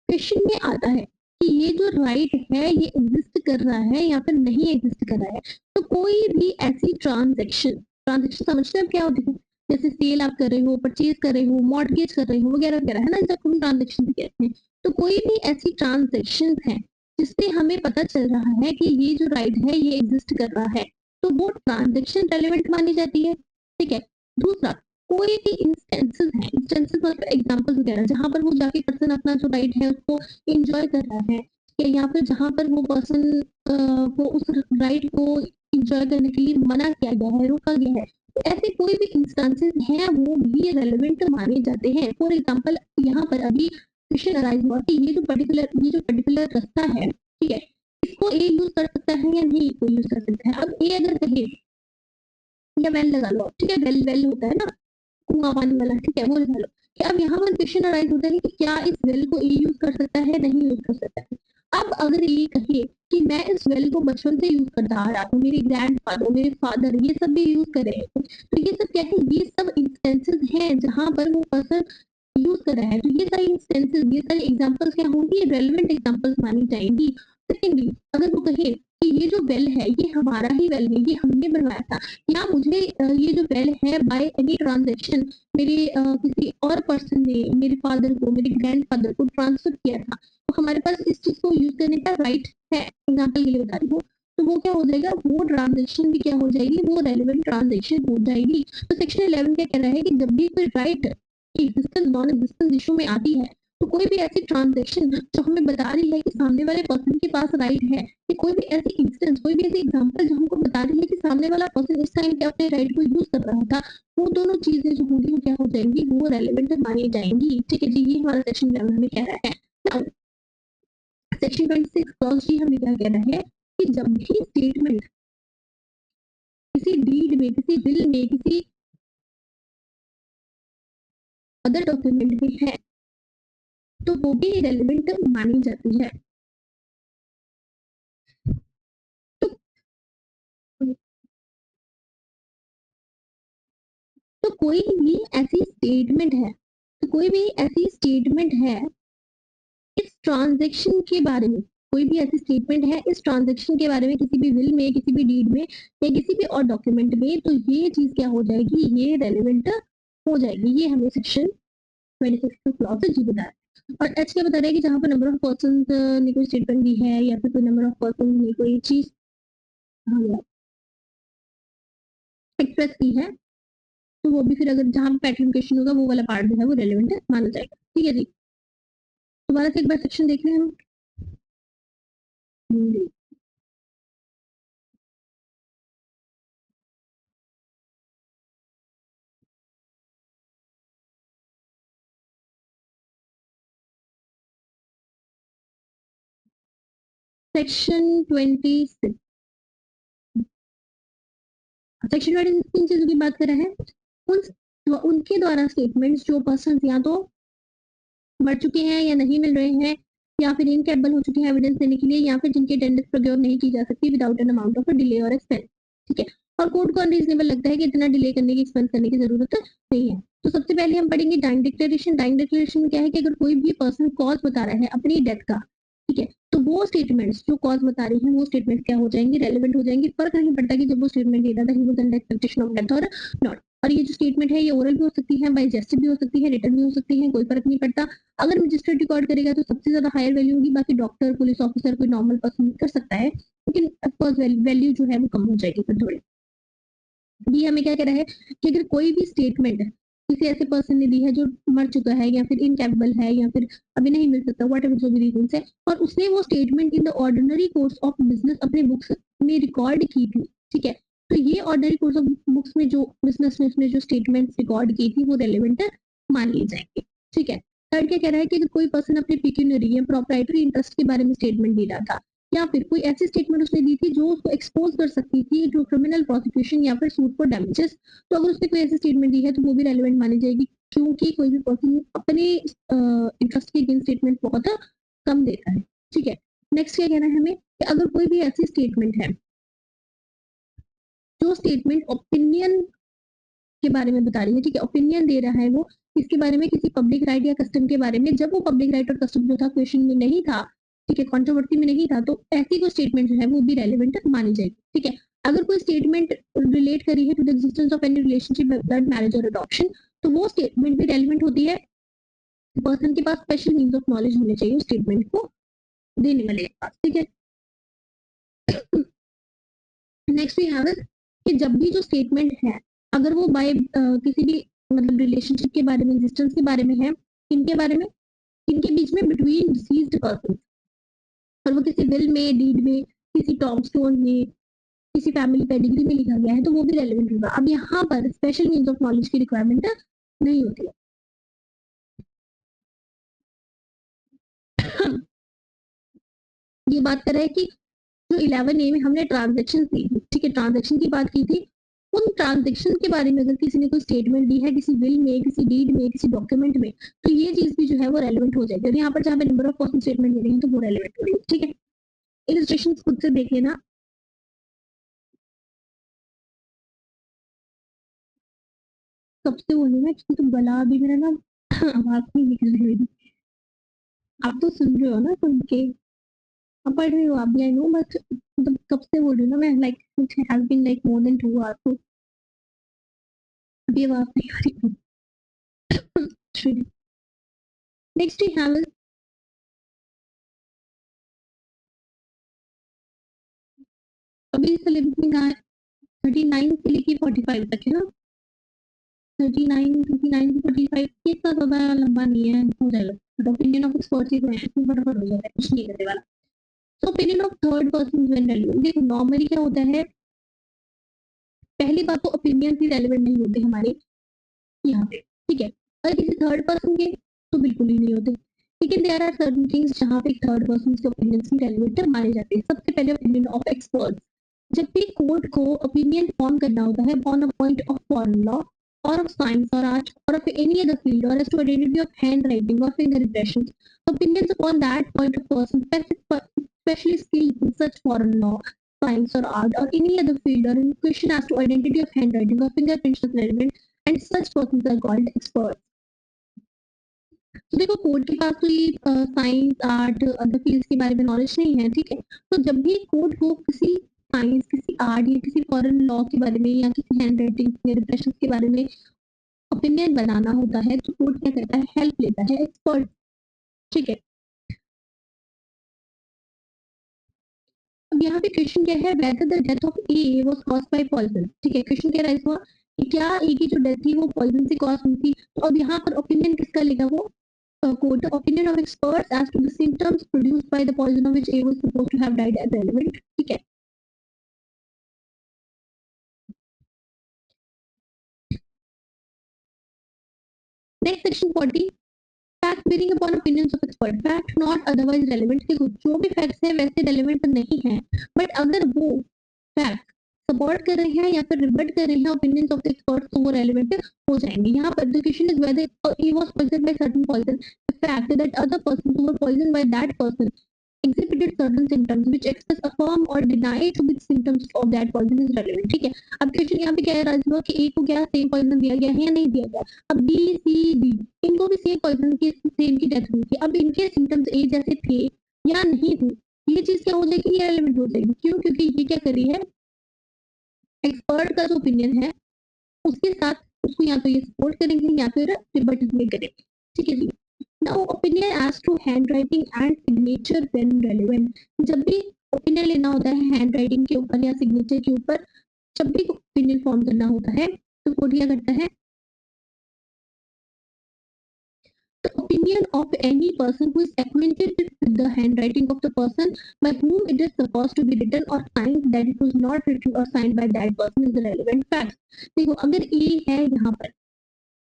क्वेश्चन में आता है कि ये जो राइट है ये एग्जिस्ट कर रहा है या फिर नहीं एग्जिस्ट कर रहा है, तो कोई भी ऐसी ट्रांजेक्शन, ट्रांजेक्शन समझते हैं क्या होती है, जैसे सेल आप कर रहे हो, परचेज कर रहे हो, मॉर्गेज कर रहे हो वगैरह वगैरह, है ना, जब हम ट्रांजेक्शन कहते हैं। तो कोई भी ऐसी ट्रांजेक्शन है जिससे हमें पता चल रहा है कि ये जो राइट है ये एग्जिस्ट कर रहा है, तो वो ट्रांजेक्शन रेलेवेंट मानी जाती है, ठीक है। दूसरा, कोई भी इंस्टेंसेस है, इंस्टेंसेस मतलब एग्जांपल्स वगैरह, जहां पर वो जाके पर्सन अपना जो राइट है उसको एंजॉय कर रहा है, या फिर जहां पर वो पर्सन को उस राइट को एंजॉय करने के लिए मना किया गया है, रोका गया है, तो ऐसे कोई भी इंस्टेंसेस हैं वो भी रेलेवेंट माने जाते हैं। फॉर एग्जांपल, यहाँ पर अभी क्वेश्चन अराइज हुआ कि ये जो पर्टिकुलर रास्ता है, ठीक है, इसको ए यूज कर सकता है या नहीं कोई यूज कर सकता है। अब ए अगर कहे, या वेल लगा लो, ठीक है, वेल वेल होता है ना, कुआं पानी वाला, ठीक है, वो लगा लो। कि अब यहाँ पर क्वेश्चन अराइज होता है कि क्या इस वेल को ये यूज कर सकता है, नहीं यूज कर सकता है। अब अगर ये कहे कि मैं इस वेल को बचपन से यूज करता आ रहा हूँ, मेरे ग्रैंड फादर, मेरे फादर, ये सब भी यूज कर रहे हैं, तो ये सब क्या है, ये सब इंस्टेंसेस हैं जहां पर वो पर्सन यूज कर रहा है। तो ये सारी इंस्टेंसेस, ये सारी एग्जांपल्स क्या होंगी, रेलेवेंट एग्जांपल्स मानी जाएंगी। सेकेंडली, अगर वो कहे कि ये जो वेल है ये हमारा ही वेल है, ये हमने बनवाया था, या मुझे ये जो वेल है बाय एनी ट्रांजेक्शन मेरे किसी और पर्सन ने मेरे फादर को, मेरे ग्रैंडफादर को ट्रांसफर किया था, तो हमारे पास इस चीज को यूज करने का राइट है, एग्जाम्पल के लिए बता रही हूँ। तो वो क्या हो जाएगा, वो ट्रांजेक्शन भी क्या हो जाएगी, वो रेलेवेंट ट्रांजेक्शन हो जाएगी। तो सेक्शन 11 क्या कह रहा है कि जब भी कोई right existence non existence issue में आती है, तो कोई भी ऐसी ट्रांजेक्शन जो हमें बता रही है कि सामने वाले पर्सन के पास राइट है, कि कोई भी ऐसी इंस्टेंस, कोई भी ऐसी एग्जांपल जो हमको बता रही है कि सामने वाला पर्सन इस टाइम पे अपने राइट को यूज कर रहा था, वो दोनों चीजें जो होंगी वो क्या हो जाएंगी, वो रेलेवेंट मानी जाएंगी, ठीक है जी। ये हमारा सेक्शन 11 में कह रहा है। नाउ सेक्शन 26 क्लॉज जी हमें क्या कह रहा है कि जब भी स्टेटमेंट किसी डीड में, किसी बिल में, किसी अदर डॉक्यूमेंट में है, तो वो भी रेलेवेंट मानी जाती है। तो तो कोई भी ऐसी स्टेटमेंट है, तो कोई भी ऐसी स्टेटमेंट है इस ट्रांजैक्शन के बारे में, कोई भी ऐसी स्टेटमेंट है इस ट्रांजैक्शन के बारे में, किसी भी विल में, किसी भी डीड में, या किसी भी और डॉक्यूमेंट में, तो ये चीज क्या हो जाएगी, ये रेलेवेंट हो जाएगी। ये हमें सेक्शन 26 क्लॉज जी बता रहा है। और एच क्या बता रहा है कि जहां पर नंबर ऑफ पर्सन ने कोई स्टेटमेंट दी है, या फिर कोई नंबर ऑफ पर्सन ने कोई चीज एक्सप्रेस की है, तो वो भी फिर अगर जहां पैटर्न क्वेश्चन होगा वो वाला पार्ट जो है वो रेलेवेंट माना जाएगा, ठीक है जी। दोबारा से एक बार सेक्शन देख लें हम। सेक्शन 26, सेक्शन 26 किन चीजों की बात कर रहे हैं? उनके द्वारा स्टेटमेंट्स जो पर्सन या तो मर चुके हैं या नहीं मिल रहे हैं या फिर इनकेपेबल हो चुके हैं एविडेंस देने के लिए, या फिर जिनकी अटेंडेंस प्रोक्योर नहीं की जा सकती without an amount of delay और एक्सपेंस। ठीक है, और कोर्ट को अनरीजनेबल लगता है कि इतना डिले करने की, एक्सपेंस करने की जरूरत नहीं है। तो सबसे पहले हम पढ़ेंगे डाइंग डिक्लेरेशन। डाइंग डिक्लेरेशन में क्या है कि अगर कोई भी पर्सन कॉज बता रहा है अपनी डेथ का, ठीक है, तो वो स्टेटमेंट्स जो कॉज बता रही है वो स्टेटमेंट क्या हो जाएंगे, रेलेवेंट हो जाएंगे। फर्क नहीं पड़ता कि जब वो स्टेटमेंट दे रहा था he was under expectation of death और नॉट। और ये जो स्टेटमेंट है ये ओरल भी हो सकती है, बाय जेस्चर भी हो सकती है, रिटन भी हो सकती है, कोई फर्क नहीं पड़ता। अगर मजिस्ट्रेट रिकॉर्ड करेगा तो सबसे ज्यादा हायर वैल्यू होगी, बाकी डॉक्टर, पुलिस ऑफिसर, कोई नॉर्मल पर्सन कर सकता है, लेकिन ऑफकोर्स वैल्यू जो है वो कम हो जाएगी फिर थोड़ी। ये हमें क्या कह रहा है कि अगर कोई भी स्टेटमेंट किसी ऐसे पर्सन ने दी है जो मर चुका है या फिर इनकेपेबल है या फिर अभी नहीं मिल सकता, वट एवर जो भी रीजन है, और उसने वो statement in the ordinary course of business अपने बुक्स में रिकॉर्ड की थी, ठीक है, तो ये ऑर्डिनरी कोर्स ऑफ बुक्स में जो बिजनेस में उसने जो स्टेटमेंट रिकॉर्ड की थी वो रेलिवेंट मान ली जाएंगे। ठीक है, थर्ड क्या कह रहा है कि अगर कोई पर्सन अपने पिक्यूनरी या प्रोप्राइटरी इंटरेस्ट के बारे में स्टेटमेंट दे रहा था या फिर कोई ऐसी स्टेटमेंट उसने दी थी जो उसको एक्सपोज कर सकती थी टू क्रिमिनल प्रोसिक्यूशन या फिर सूट फॉर डैमेजेस, तो अगर उसने कोई ऐसी स्टेटमेंट दी है तो वो भी रेलिवेंट मानी जाएगी, क्योंकि कोई भी पर्सन अपने इंटरेस्ट के अगेंस्ट स्टेटमेंट बहुत कम देता है। ठीक है, नेक्स्ट क्या कहना है हमें कि अगर कोई भी ऐसी स्टेटमेंट है जो स्टेटमेंट ओपिनियन के बारे में बता रही है, ठीक है, ओपिनियन दे रहा है वो इसके बारे में किसी पब्लिक राइट या कस्टम के बारे में, जब वो पब्लिक राइट और कस्टम जो था क्वेश्चन में नहीं था, ठीक है, कंट्रोवर्सी में नहीं था, तो ऐसी कोई स्टेटमेंट जो है वो भी रेलिवेंट मानी जाएगी। ठीक है, अगर कोई स्टेटमेंट रिलेट करी है to the existence of any relationship, blood, marriage और अडॉप्शन, तो वो स्टेटमेंट भी रेलिवेंट होती है। पर्सन के पास स्पेशल मीन्स ऑफ नॉलेज होने चाहिए स्टेटमेंट को देने वाले के पास। ठीक है, नेक्स्ट वी हैव कि जब भी जो स्टेटमेंट है अगर वो बाय किसी भी मतलब रिलेशनशिप के बारे में, एग्जिस्टेंस के बारे में है, इनके बारे में, इनके बीच में बिटवीन डिसीज्ड पर्सन, और वो किसी विल में, डीड में, किसी टॉम्बस्टोन में, किसी फैमिली पेडिग्री में लिखा गया है, तो वो भी रेलेवेंट होगा। अब यहाँ पर स्पेशल मीन्स ऑफ नॉलेज की रिक्वायरमेंट नहीं होती है। ये बात कर रहा है कि जो 11A में हमने ट्रांजेक्शन दी, ठीक है, ट्रांजेक्शन की बात की थी, उन ट्रांजेक्शन के बारे में अगर किसी ने कोई स्टेटमेंट दी है किसी विल में, किसी डीड में, किसी डॉक्यूमेंट में, तो ये चीज भी जो है वो रेलेवेंट हो जाएगी। और यहाँ पर जहाँ पे नंबर ऑफ पर्सन स्टेटमेंट दे रहे हैं तो वो रेलेवेंट हो रही है। ठीक है, इलस्ट्रेशन खुद से देख लेना। सबसे बोलूँ ना कि तुम गला अभी मेरा ना आवाज नहीं निकल रही है। आप तो सुन रहे हो ना सुन के, अब पढ़ रही हो आप भी, आई नो, बट मतलब कब से बोल रही हूँ ना मैं, like it has been like more than 2 hours, तो अभी आवाज नहीं आ रही। नेक्स्ट वी हैव अभी सिलेबस में कहा 39 से लेके 45 तक है ना, 39, 39 से 45, ये इतना ज्यादा लंबा नहीं है, हो जाएगा, बट ओपिनियन ऑफ एक्सपर्ट्स ही तो है, इसमें फटाफट हो जाएगा, कुछ नहीं करने वाला। तो opinion of third person when relevant, देखो नॉर्मली क्या होता है, पहली बात तो ओपिनियन ही रेलेवेंट नहीं होते हमारे यहाँ पे, ठीक है, और किसी थर्ड पर्सन के तो बिल्कुल ही नहीं होते, लेकिन देयर आर सर्टेन थिंग्स जहाँ पे थर्ड पर्सन के ओपिनियंस भी रेलेवेंट माने जाते हैं। सबसे पहले ओपिनियन ऑफ एक्सपर्ट्स, जब भी कोर्ट को ओपिनियन फॉर्म करना होता है on a point of foreign law or of science or art or of any other field, or as to identity of handwriting or finger impressions, opinions upon that point of person specially skilled in such foreign law, science or art or any other field, or in question as to identity of handwriting or fingerprints is relevant, and such persons are called experts. तो देखो court के पास तो ये science, art, other fields के बारे में knowledge नहीं है, ठीक है, तो जब भी कोर्ट को किसी साइंस, किसी आर्ट या किसी फॉरेन लॉ के बारे में या किसी हैंड राइटिंग या रिप्रेशन के बारे में ओपिनियन बनाना होता है, तो कोर्ट क्या करता है, हेल्प लेता है एक्सपर्ट। ठीक है, अब यहाँ पे क्वेश्चन क्या है, whether the death of A was caused by poison. ठीक है, क्वेश्चन क्या राइज हुआ कि क्या ए की जो डेथ थी वो पॉइजन से कॉज हुई थी, तो अब यहाँ पर ओपिनियन किसका लेगा, वो quote, the opinion of experts as to the symptoms produced by the poison of which A was supposed to have died as relevant. ठीक है. Next section 40. Fact bearing upon opinions of expert. Fact not otherwise relevant. देखो जो भी facts है वैसे relevant नहीं है, but अगर वो fact सपोर्ट कर रहे हैं या फिर रिबट कर रहे हैं ओपिनियंस ऑफ द एक्सपर्ट्स तो वो रेलेवेंट हो जाएंगे. यहाँ पर the question is whether he was poisoned by certain poison. The fact that other persons who were poisoned by that person exhibited certain symptoms which express affirm or deny to be symptoms of that poison is relevant. ठीक है. अब question यहाँ पे क्या है राजू कि ए को क्या सेम पॉइजन दिया गया है या नहीं दिया गया. अब बी सी डी इनको भी सेम पॉइजन की सेम की डेथ हुई थी. अब इनके सिम्टम्स ए जैसे थे या नहीं थे, ये चीज क्या हो जाएगी, ये रेलेवेंट हो जाएगी. क्यों? क्योंकि ये क्या कर रही है, एक्सपर्ट का जो ओपिनियन है उसके साथ उसको या तो ये सपोर्ट करेंगे या फिर रिबट में करेंगे. ठीक है जी. Now opinion as to handwriting and signature when relevant. जब भी ओपिनियन लेना होता है हैंडराइटिंग के ऊपर या सिग्नेचर के ऊपर, जब भी ओपिनियन फॉर्म करना होता है तो कोर्ट क्या करता है, the opinion of any person who is acquainted with the handwriting of the person by whom it is supposed to be written or signed that it was not written or signed by that person is the relevant fact. देखो अगर ए है यहाँ पर,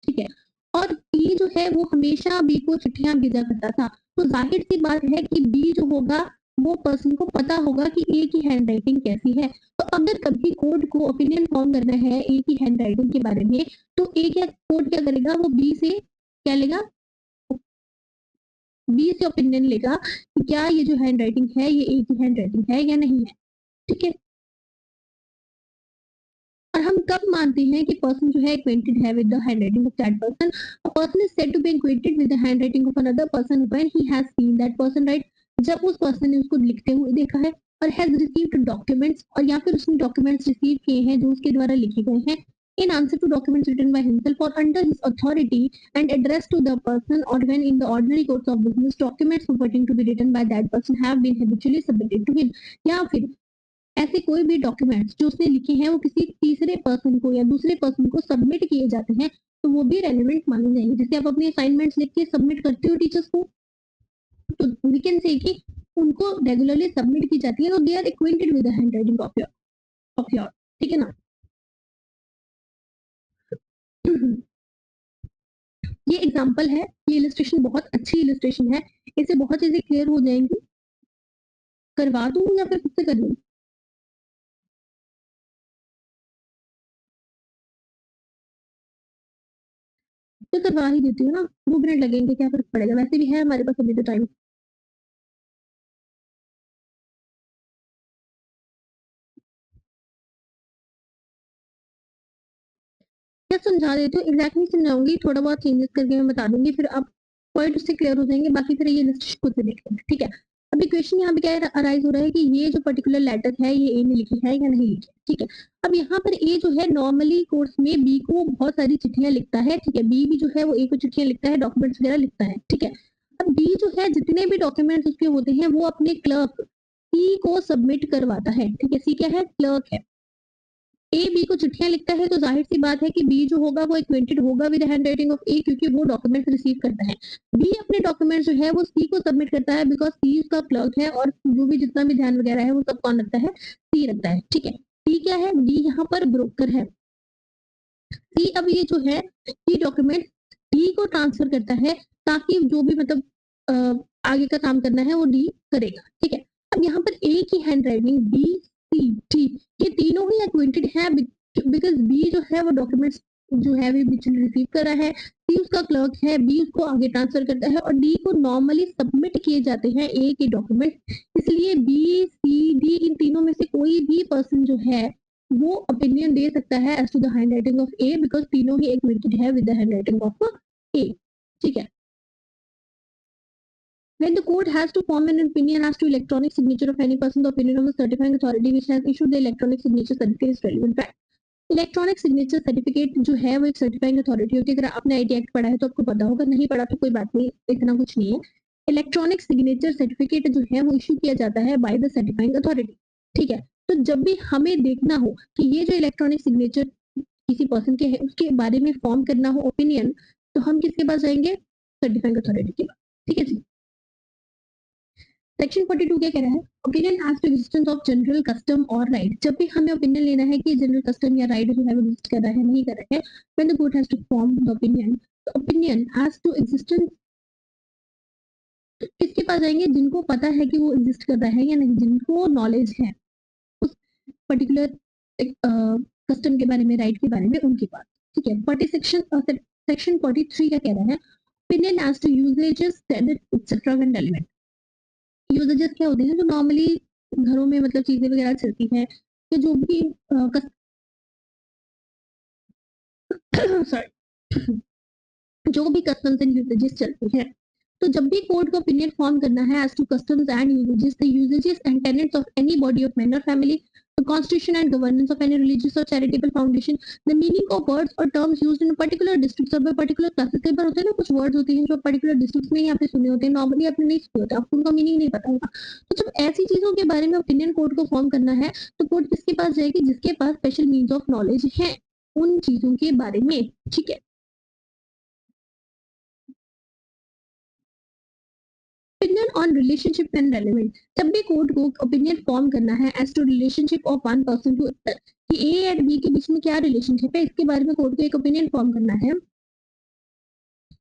ठीक है, और B जो है वो हमेशा बी को चिट्ठियां भेजा करता था, तो जाहिर सी बात है कि बी जो होगा वो पर्सन को पता होगा कि ए की हैंडराइटिंग कैसी है. तो अगर कभी कोर्ट को ओपिनियन फॉर्म करना है ए की हैंडराइटिंग के बारे में तो ए क्या कोर्ट क्या करेगा, वो बी से क्या लेगा, बी से ओपिनियन लेगा कि क्या ये जो हैंडराइटिंग है ये ए की हैंडराइटिंग है या नहीं है. ठीक है. और हम कब मानते हैं कि पर्सन जो है acquainted है with the handwriting of that person. A person is said to be acquainted with the handwriting of another person when he has seen that person write. जब उस पर्सन ने उसको लिखते हुए देखा है और has received documents, और या फिर उसने डॉक्यूमेंट्स रिसीव किए हैं जो उसके द्वारा लिखे गए हैं in answer to documents written by himself or under his authority and addressed to the person, or when in the ordinary course of business documents purporting to be written by that person have been habitually submitted to him. या फिर ऐसे कोई भी documents जो उसने लिखे हैं वो किसी तीसरे पर्सन को या दूसरे पर्सन को सबमिट किए जाते हैं तो वो भी रेलेवेंट माने जाएंगे. जैसे आप अपने असाइनमेंट्स लिख के सबमिट करते हो टीचर्स को, तो वी कैन से कि उनको रेगुलरली सबमिट की जाती है, तो they are acquainted with the handwriting of your. ठीक है ना. ये एग्जांपल है, ये इलस्ट्रेशन बहुत अच्छी इलस्ट्रेशन है, इससे बहुत चीजें क्लियर हो जाएंगी. करवा दूं या फिर खुद से कर लूं? तो करवा ही देती हूँ ना, 2 मिनट लगेंगे, क्या फर्क पड़ेगा, वैसे भी है हमारे पास अभी तो टाइम. क्या समझा देती हूँ, एग्जैक्टली समझाऊंगी, थोड़ा बहुत चेंजेस करके मैं बता दूंगी, फिर आप पॉइंट उससे क्लियर हो जाएंगे, बाकी फिर ये लिस्ट खुद से देख लेंगे. ठीक है. अभी क्वेश्चन यहाँ पे क्या अराइज हो रहा है कि ये जो पर्टिकुलर लेटर है ये ए ने लिखी है या नहीं लिखी. ठीक है. अब यहाँ पर ए जो है नॉर्मली कोर्स में बी को बहुत सारी चिट्ठियां लिखता है. ठीक है. बी भी जो है वो ए को चिट्ठियां लिखता है, डॉक्यूमेंट्स वगैरह लिखता है. ठीक है. अब बी जो है जितने भी डॉक्यूमेंट्स उसके होते हैं वो अपने क्लर्क सी को सबमिट करवाता है. ठीक है. सी क्या है, क्लर्क है. ए बी को चिट्ठियां लिखता है तो जाहिर सी बात है कि बी जो होगा वो एक्वेंटेड होगा विद हैंडराइटिंग ऑफ ए, क्योंकि वो डॉक्यूमेंट्स रिसीव करता है. बी अपने डॉक्यूमेंट्स जो है वो सी को सबमिट करता है बिकॉज सी उसका क्लर्क है और जो भी जितना भी ध्यान वगैरह है वो सब कौन रखता है, सी रखता है. ठीक है. सी क्या है, बी यहाँ पर ब्रोकर है. सी अब ये जो है ये डॉक्यूमेंट डी को ट्रांसफर करता है ताकि जो भी मतलब आगे का काम करना है वो डी करेगा. ठीक है. अब यहाँ पर ए की हैंडराइटिंग बी सी डी ये तीनों ही एक्वेंटेड है बिकॉज बी जो है वो डॉक्यूमेंट्स जो है वो रिसीव कर रहा है, सी उसका क्लर्क है, बी उसको आगे ट्रांसफर करता है और डी को नॉर्मली सबमिट किए जाते हैं ए के डॉक्यूमेंट. इसलिए बी सी डी इन तीनों में से कोई भी पर्सन जो है वो ओपिनियन दे सकता है as to the handwriting of A because तीनों ही एक्वेंटेड है with the handwriting of A. ठीक है. When the court has to form an opinion as to electronic signature of any person, the opinion of the certifying authority which has issued the electronic signature certificate is relevant fact. Electronic signature certificate जो है वो एक certifying authority होती है. अगर आपने IT act पढ़ा है तो आपको पता होगा, नहीं पढ़ा तो कोई बात नहीं, इतना कुछ नहीं है. इलेक्ट्रॉनिक सिग्नेचर सर्टिफिकेट जो है वो इशू किया जाता है बाय द सर्टिफाइंग अथॉरिटी. ठीक है. तो जब भी हमें देखना हो कि ये जो इलेक्ट्रॉनिक सिग्नेचर किसी पर्सन के है उसके बारे में फॉर्म करना हो ओपिनियन, तो हम किसके पास जाएंगे, सर्टिफाइंग अथॉरिटी के बाद, ठीक है जी। सेक्शन 42 क्या कह रहा है? Opinion as to existence of general custom or right. जब भी हमें ओपिनियन लेना है कि जनरल कस्टम या राइट जो है वो एग्जिस्ट कर रहा है नहीं कर रहा है, when the court has to form the opinion, opinion as to existence किसके पास जाएंगे? जिनको पता है कि वो एग्जिस्ट कर रहा है या नहीं, जिनको नॉलेज है उस पर्टिकुलर कस्टम के बारे में, राइट के बारे में, उनके पास, ठीक है। 40 सेक्शन 43 क्या कह रहा है? Opinion as to usages, standard etcetera when relevant. Usages क्या होते हैं? जो नॉर्मली घरों में मतलब चीजें वगैरह चलती हैं, या जो भी सॉरी जो भी कस्टम्स एंड यूजेजेस चलती हैं, तो जब भी कोर्ट को ओपिनियन फॉर्म करना है as to customs and usages, the usages and tenets of any body of man और family, the constitution and governance of any religious or charitable foundation, the meaning of words or terms used in a particular district or by particular classes। कई बार होते हैं ना, कुछ words होते हैं जो particular district में ही आपने सुने होते हैं, नॉर्मली आपने नहीं सुने होते, आपको उनका मीनिंग नहीं पता होगा। तो जब ऐसी चीजों के बारे में ओपिनियन कोर्ट को फॉर्म करना है, तो कोर्ट किसके पास जाएगी? जिसके पास स्पेशल मीन्स ऑफ नॉलेज है उन चीजों के बारे में, ठीक है। Opinion on relationship and relevant. जब भी कोर्ट को ओपिनियन फॉर्म करना है as to relationship of one person to other, कि ए एंड बी के बीच में क्या रिलेशनशिप है, इसके बारे में कोर्ट को एक ओपिनियन फॉर्म करना है,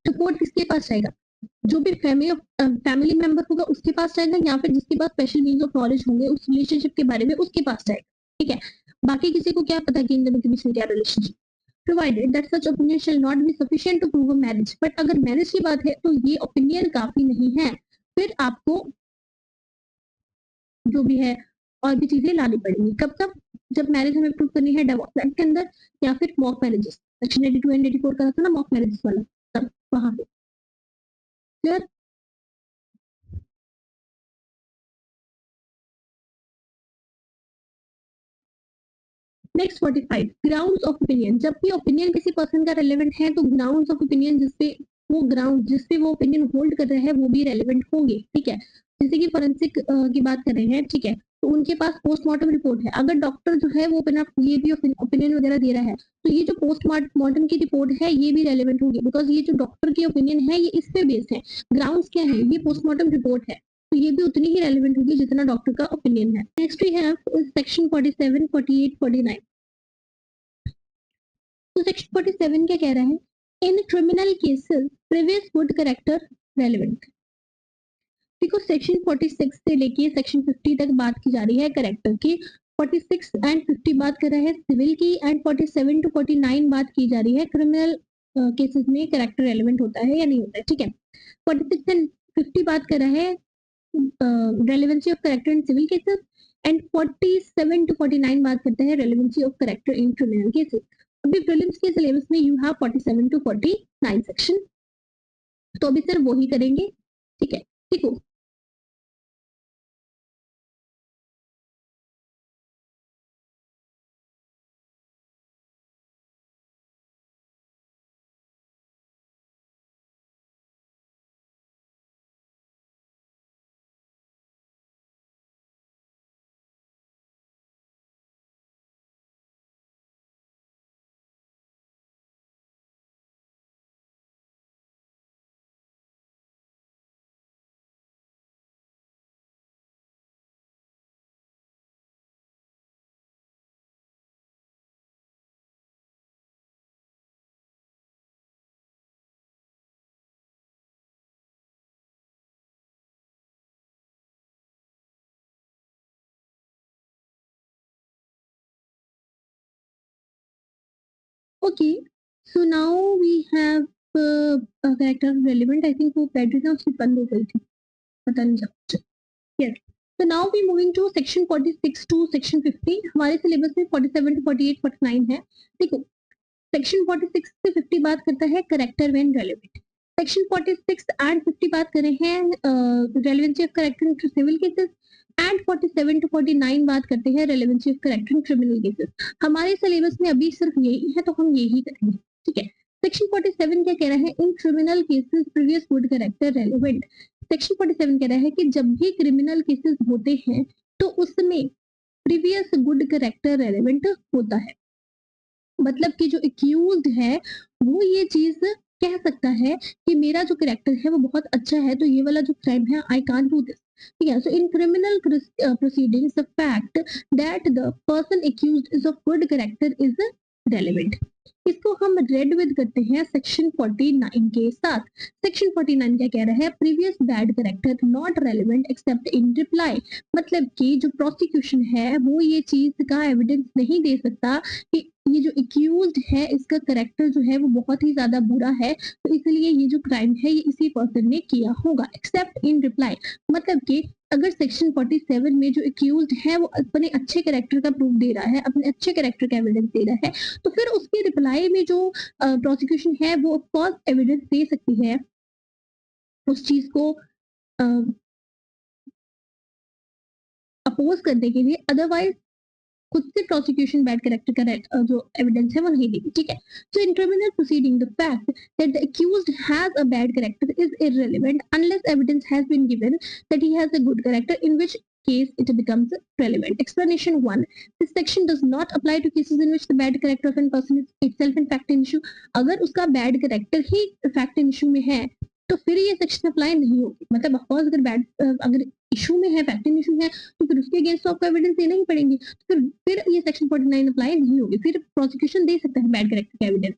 तो कोर्ट किसके पास जाएगा? जो भी फैमिली मेंबर होगा उसके पास जाएगा, या फिर जिसके पास स्पेशल मीन्स ऑफ नॉलेज होंगे उस रिलेशनशिप के बारे में, उसके पास जाएगा, ठीक है। बाकी किसी को क्या पता कि इन दोनों के बीच में क्या relationship. Provided that such opinion shall not be sufficient to prove a marriage. But अगर मैरिज की बात है तो ये ओपिनियन काफी नहीं है, फिर आपको जो भी है और भी चीजें लानी पड़ेंगी। कब कब? जब मैरिज हमें प्रूव करनी है डिवोर्स एक्ट के अंदर, या फिर मॉक मैरिजेस, सेक्शन 82 एंड 84 का था ना मॉक मैरिजेस वाला, तब वहां पे। Clear? Next 45 grounds of opinion. जब भी ओपिनियन किसी पर्सन का रेलेवेंट है, तो ग्राउंड्स ऑफ ओपिनियन जिसपे वो ओपिनियन होल्ड कर रहे हैं वो भी रेलेवेंट होंगे, ठीक है। जैसे कि फोरेंसिक की बात कर रहे हैं, ठीक है, तो उनके पास पोस्टमार्टम रिपोर्ट है। अगर डॉक्टर जो है वो अपना ये भी ओपिनियन वगैरह दे रहा है, तो ये जो पोस्टमार्टम की रिपोर्ट है ये भी रेलेवेंट होगी, बिकॉज ये जो डॉक्टर की ओपिनियन है ये इस पे बेस्ड है। ग्राउंड्स क्या है? ये पोस्टमार्टम रिपोर्ट है, तो ये भी उतनी ही रेलेवेंट होगी जितना डॉक्टर का ओपिनियन है। Next we have section 47, 48, 49। तो सेक्शन 47 क्या कह रहा है? इन criminal cases previous good character relevant. देखो सेक्शन 46 से लेके सेक्शन 50 तक बात की जा रही है कैरेक्टर की। 46 एंड 50 बात कर रहा है सिविल की, एंड 47 टू 49 बात की जा रही है क्रिमिनल केसेस में कैरेक्टर रेलेवेंट होता है या नहीं होता है, ठीक है। 46 एंड 50 बात कर रहा है relevancy of character in civil cases, and 47 to 49 बात करते हैं relevancy of character in criminal cases. अभी प्रीलिम्स के सिलेबस में यू हैव 47 टू 49 सेक्शन, तो अभी सिर्फ वो ही करेंगे, ठीक है। देखो okay, so now we have character relevant. I think वो बैटरी ना उसकी बंद हो गई थी, पता नहीं चला। Yes, so now we moving to section 46 to section 50। हमारे सिलेबस में 47 to 48, 49 है। देखो सेक्शन 46 से 50 बात करता है character when relevant. Section 46 and 50 बात कर रहे हैं relevancy of character in civil cases, and 47 to 49 बात करते हैं relevancy of character in criminal cases. हमारे सिलेबस में अभी सिर्फ यही है, तो हम यही करेंगे, ठीक है। सेक्शन 47 क्या कह रहा है? इन criminal cases previous good character relevant. Section 47 कह रहा है कि जब भी क्रिमिनल केसेस होते हैं तो उसमें प्रीवियस गुड करेक्टर रेलेवेंट होता है। मतलब कि जो एक्यूज्ड है वो ये चीज कह सकता है कि मेरा जो कैरेक्टर है वो बहुत अच्छा है, तो ये वाला जो क्राइम है आई कांट डू दिस। ठीक है, so in criminal proceedings the fact that the person accused is of good character is relevant. इसको हम रेड विद करते हैं सेक्शन 49 के साथ। सेक्शन 49 क्या कह रहा है? Previous bad character not relevant accept in reply. मतलब कि जो प्रोसिक्यूशन है वो ये चीज का एविडेंस नहीं दे सकता कि ये जो एक्यूज्ड है इसका कैरेक्टर जो है वो बहुत ही ज्यादा बुरा है, तो इसलिए ये जो क्राइम है ये इसी पर्सन ने किया होगा, एक्सेप्ट इन रिप्लाई। मतलब कि अगर सेक्शन 47 में जो एक्यूज्ड है वो अपने अच्छे कैरेक्टर का प्रूफ दे रहा है, अपने अच्छे कैरेक्टर का एविडेंस दे रहा है, तो फिर उसके रिप्लाई में जो प्रोसिक्यूशन है वो ऑफकोर्स एविडेंस दे सकती है उस चीज को अपोज करने के लिए। अदरवाइज खुद से प्रोसिक्यूशन बैड कैरेक्टर का जो एविडेंस है वो नहीं देगी। ठीक है, so in criminal proceeding the fact that the accused has a bad character is irrelevant unless evidence has been given that he has a good character, in which case it becomes relevant. Explanation 1. This section does not apply to cases in which the bad character of a person is itself in fact an issue. अगर उसका bad character he fact an issue में है तो फिर ये section apply नहीं होगी। मतलब ऑफकोर्स अगर इशू में है, फैक्ट इन इशू है, तो फिर उसके अगेंस्ट आपको एविडेंस देना ही पड़ेंगे, तो फिर ये सेक्शन 49 अप्लाई नहीं होगी, फिर प्रोसिक्यूशन दे सकता है बैड कैरेक्टर का एविडेंस।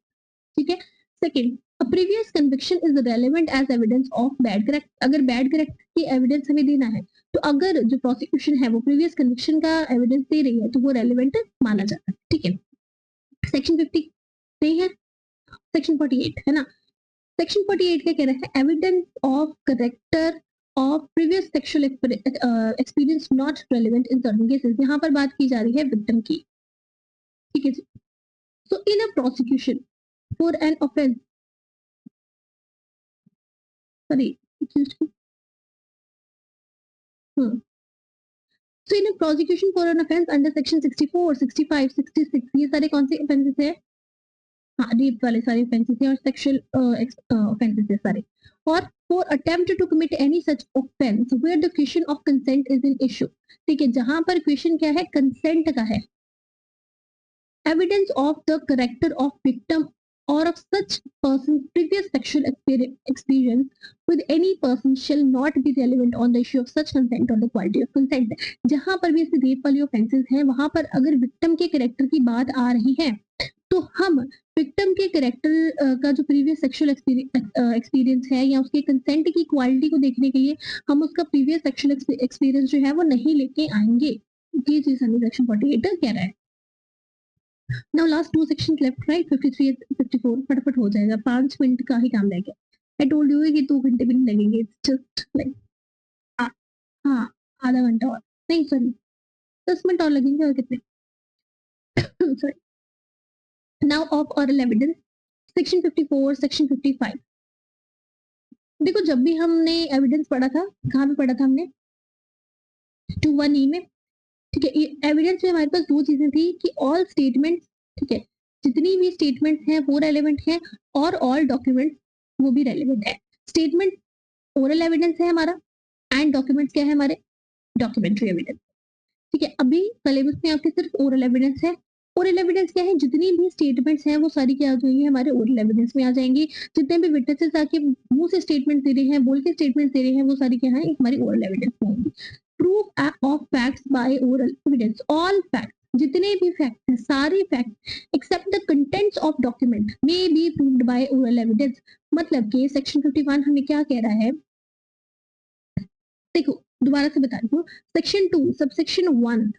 ठीक है, second, a previous conviction is relevant as evidence of bad character. अगर बैड कैरेक्टर की एविडेंस हमें देना है तो अगर जो प्रोसिक्यूशन है वो प्रीवियस कन्विक्शन का एविडेंस दे रही है तो वो रेलेवेंट माना जाता है। ठीक है, सेक्शन 50 नहीं है, सेक्शन 48 है ना। सेक्शन 48 क्या कह रहा है? Evidence of character of previous sexual experience not relevant in certain cases. यहाँ पर बात की जा रही है विक्टिम की। ठीक है जी, so in a prosecution for an offence, sorry so in a prosecution for an offense under section 64, 65, 66 ये सारे कौन से offenses है? हाँ, रेप वाले सारे offenses है और sexual offenses है सारे। और for attempt to commit any such offense where the question of consent is an issue। ठीक है, जहां पर क्वेश्चन क्या है? कंसेंट का है। Evidence of the character of victim or of such person's previous sexual experience with any person shall not be relevant on the issue of such consent or the quality of consent। जहां पर भी ऐसे rape वाली offences हैं वहां पर अगर victim के कैरेक्टर की बात आ रही है तो हम विक्टिम के कैरेक्टर का जो प्रीवियस सेक्सुअल एक्सपीरियंस है या उसके कंसेंट की क्वालिटी को देखने के लिए हम उसका प्रीवियस सेक्सुअल एक्सपीरियंस जो है वो नहीं लेके आएंगे। ये चीज हमें सेक्शन 48 कह रहा है। Now last two sections left, right? 53 and 54 फटाफट हो जाएगा, 5 मिनट का ही काम रह गया। I told you कि 2 घंटे भी नहीं लगेंगे, it's just like हाँ, आधा घंटा और नहीं, सॉरी 10 मिनट और लगेंगे और कितने sorry. Now of oral evidence, section 54, section 55। देखो जब भी हमने एविडेंस पढ़ा था, कहाँ पे पढ़ा था हमने? 21E में। ठीक है, एविडेंस में हमारे पास दो चीजें थी कि ऑल स्टेटमेंट, ठीक है, जितनी भी स्टेटमेंट्स हैं वो रेलेवेंट है और ऑल डॉक्यूमेंट वो भी रेलेवेंट है। स्टेटमेंट ओरल एविडेंस है हमारा एंड डॉक्यूमेंट्स क्या है हमारे? Documentary evidence. ठीक है, अभी सिलेबस में आपके सिर्फ ओरल एविडेंस है। ओरल एविडेंस क्या है? जितनी भी स्टेटमेंट्स हैं वो सारी क्या आ जाएंगी? हमारे ओरल एविडेंस में आ जाएंगी। जितने भी विटनेसेस आके मुंह से स्टेटमेंट दे रहे हैं, बोल के स्टेटमेंट दे रहे हैं, वो सारी क्या है? हमारी ओरल एविडेंस में होंगी। Proof of facts by oral evidence, all facts, जितने भी फैक्ट हैं, सारे fact except the contents of document may be proved by oral evidence. मतलब कि सेक्शन 51 हमें क्या कह रहा है? देखो दोबारा से बता रही हूँ, सेक्शन 2 सबसेक्शन 1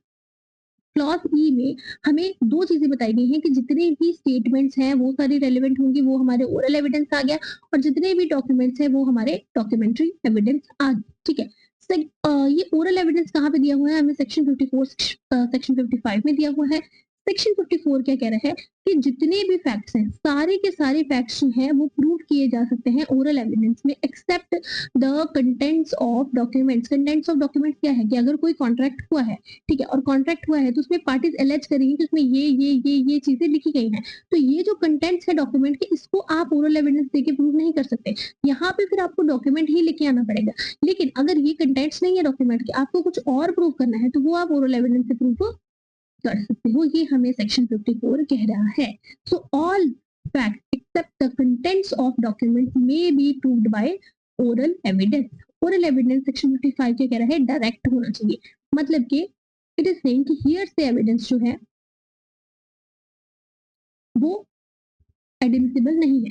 क्लॉज ई में हमें दो चीजें बताई गई हैं कि जितने भी स्टेटमेंट्स हैं वो सारी रेलेवेंट होंगी, वो हमारे ओरल एविडेंस आ गया, और जितने भी डॉक्यूमेंट्स हैं वो हमारे डॉक्यूमेंट्री एविडेंस आ गए। ठीक है, ये ओरल एविडेंस कहाँ पे दिया हुआ है? हमें सेक्शन 54 सेक्शन 55 में दिया हुआ है। सेक्शन 54 क्या कह रहा है कि जितने भी फैक्ट्स हैं, सारे के सारे फैक्ट्स जो हैं वो प्रूव किए जा सकते हैं ओरल एविडेंस में except the contents of documents. Contents of documents क्या है कि अगर कोई कॉन्ट्रैक्ट हुआ है, ठीक है, और कॉन्ट्रैक्ट हुआ है तो उसमें पार्टीज एलेज करेंगी कि उसमें ये चीजें लिखी गई हैं, तो ये जो कंटेंट्स है डॉक्यूमेंट के, इसको आप ओरल एविडेंस देके प्रूव नहीं कर सकते। यहाँ पे फिर आपको डॉक्यूमेंट ही लेके आना पड़ेगा। लेकिन अगर ये कंटेंट्स नहीं है डॉक्यूमेंट के, आपको कुछ और प्रूव करना है, तो वो आप ओरल एविडेंस से प्रूव कर सकते हो। ये हमें सेक्शन 54 कह रहा है। So all fact except the contents of document may be proved by oral evidence. Oral evidence section 55 क्या कह रहा है, डायरेक्ट होना चाहिए, मतलब कि इट इज सेइंग कि हियरसे एविडेंस जो है वो एडमिसिबल नहीं है.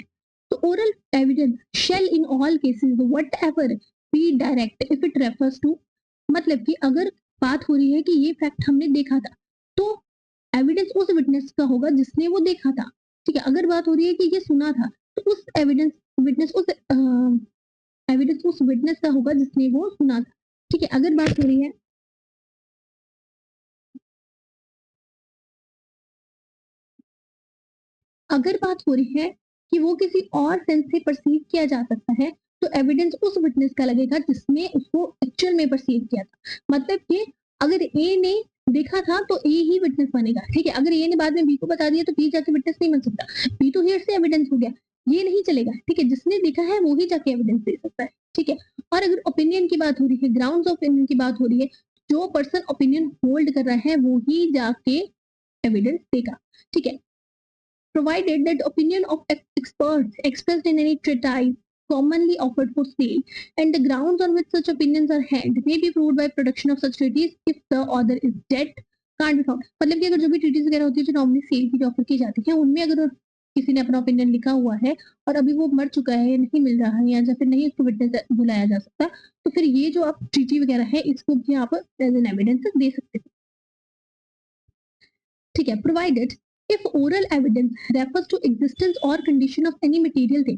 तो oral evidence shall in all cases whatever be direct if it refers to, मतलब कि अगर बात हो रही है कि ये फैक्ट हमने देखा था तो एविडेंस उस विटनेस का होगा जिसने वो देखा था. ठीक है, अगर बात हो रही है कि ये सुना था तो उस एविडेंस विटनेस उस एविडेंस उस विटनेस का होगा जिसने वो सुना था. ठीक है, अगर बात हो रही है कि वो किसी और सेंस से परसीव किया जा सकता है तो एविडेंस उस विटनेस का लगेगा जिसने उसको एक्चुअल में परसीव किया था. मतलब कि अगर ए ने देखा था तो ए ही विटनेस बनेगा. ठीक है, अगर ए ने बाद में बी को बता दिया तो बी जाके विटनेस नहीं बन सकता. बी तो हियर से एविडेंस हो गया, ये नहीं चलेगा. ठीक है, जिसने देखा है वो ही जाके एविडेंस दे सकता है. ठीक है, और अगर ओपिनियन की बात हो रही है, ग्राउंड्स ऑफ ओपिनियन की बात हो रही है, जो पर्सन ओपिनियन होल्ड कर रहा है वो ही जाके एविडेंस देगा. ठीक है, provided that opinion of experts expressed in any treatise commonly offered for sale and the grounds on which such opinions are held may be proved by production of such treatise if the author is dead can't be found. मतलब कि अगर जो भी treaties वगैरह होती है जो normally cell की ऑफर की जाती है उनमें अगर किसी ने अपना ओपिनियन लिखा हुआ है और अभी वो मर चुका है या नहीं मिल रहा है या फिर नहीं उसको विटनेस बुलाया जा सकता तो फिर ये जो आप ट्रीटी वगैरह है इसको भी आप एज एन एविडेंस दे सकते हो. ठीक है, provided if oral evidence refers to existence और condition of any material thing.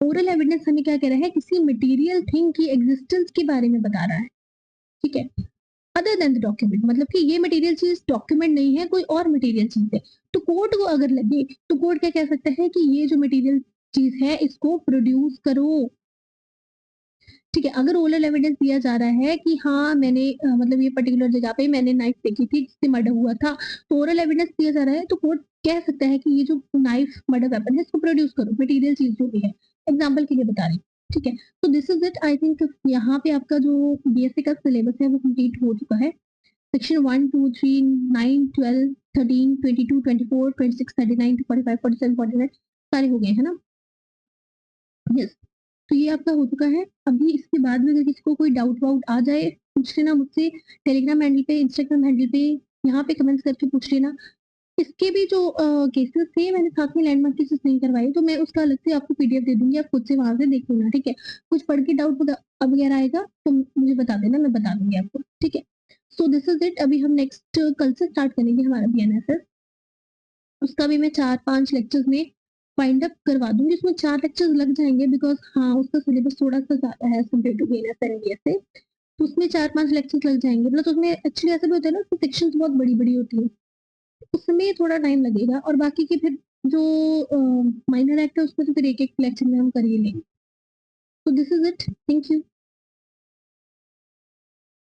Oral evidence हमें क्या कह रहा है, किसी मटेरियल थिंग की एग्जिस्टेंस के बारे में बता रहा है. ठीक है, अदर देन द डॉक्यूमेंट, मतलब कि ये मटेरियल चीज डॉक्यूमेंट नहीं है, कोई और मटेरियल चीज है. तो कोर्ट को अगर लगे तो कोर्ट क्या कह सकता है कि ये जो मटेरियल चीज है इसको प्रोड्यूस करो. ठीक है, अगर ओरल एविडेंस दिया जा रहा है कि हाँ मैंने मतलब ये पर्टिकुलर जगह पे मैंने नाइफ देखी थी जिससे मर्डर हुआ था तो ओरल एविडेंस दिया जा रहा है तो कोर्ट कह सकता है कि ये जो नाइफ मर्डर वेपन है इसको प्रोड्यूस करो, मटेरियल चीज जो भी है. एग्जाम्पल के लिए बता रही हूँ. ठीक है, तो this is it. I think यहाँ पे आपका जो बीएससी का सिलेबस है वो कंप्लीट हो चुका है. सेक्शन 1, 2, 3, 9, 12, 13, 22, 24, 26, 39 to 45, 47, 49 सारे हो गए है ना. यस, तो ये आपका हो चुका है. अभी इसके बाद में अगर किसी को कोई डाउट वाउट आ जाए पूछ लेना मुझसे, टेलीग्राम हैंडल पे, इंस्टाग्राम हैंडल पे, यहाँ पे कमेंट्स करके पूछ लेना. इसके भी जो केसेस थे मैंने साथ में लैंडमार्क केसेस नहीं करवाए तो मैं उसका अलग से आपको पीडीएफ दे दूंगी, आप खुद से वहां से देख लेना. ठीक है, कुछ पढ़ के डाउट वगैरह आएगा तो मुझे बता देना, मैं बता दूंगी आपको. ठीक है, सो दिस इज इट. अभी हम नेक्स्ट कल से स्टार्ट करेंगे हमारा बीएनएसएस. उसका भी मैं 4-5 लेक्चर्स में फाइंड अप करवा दूंगी, उसमें 4 लेक्चर्स लग जाएंगे बिकॉज हाँ उसका सिलेबस थोड़ा सा ज्यादा है कंपेयर टू बीएनएस एनबीएस से. तो उसमें 4-5 लेक्चर्स लग जाएंगे. प्लस उसमें एक्चुअली ऐसा भी होता है ना कि सेक्शंस बहुत बड़ी बड़ी होती है, उसमें थोड़ा टाइम लगेगा. और बाकी के फिर जो माइनर एक्ट है उसमें तो फिर एक एक लेक्चर में हम कर ही लेंगे. तो this is it. Thank you.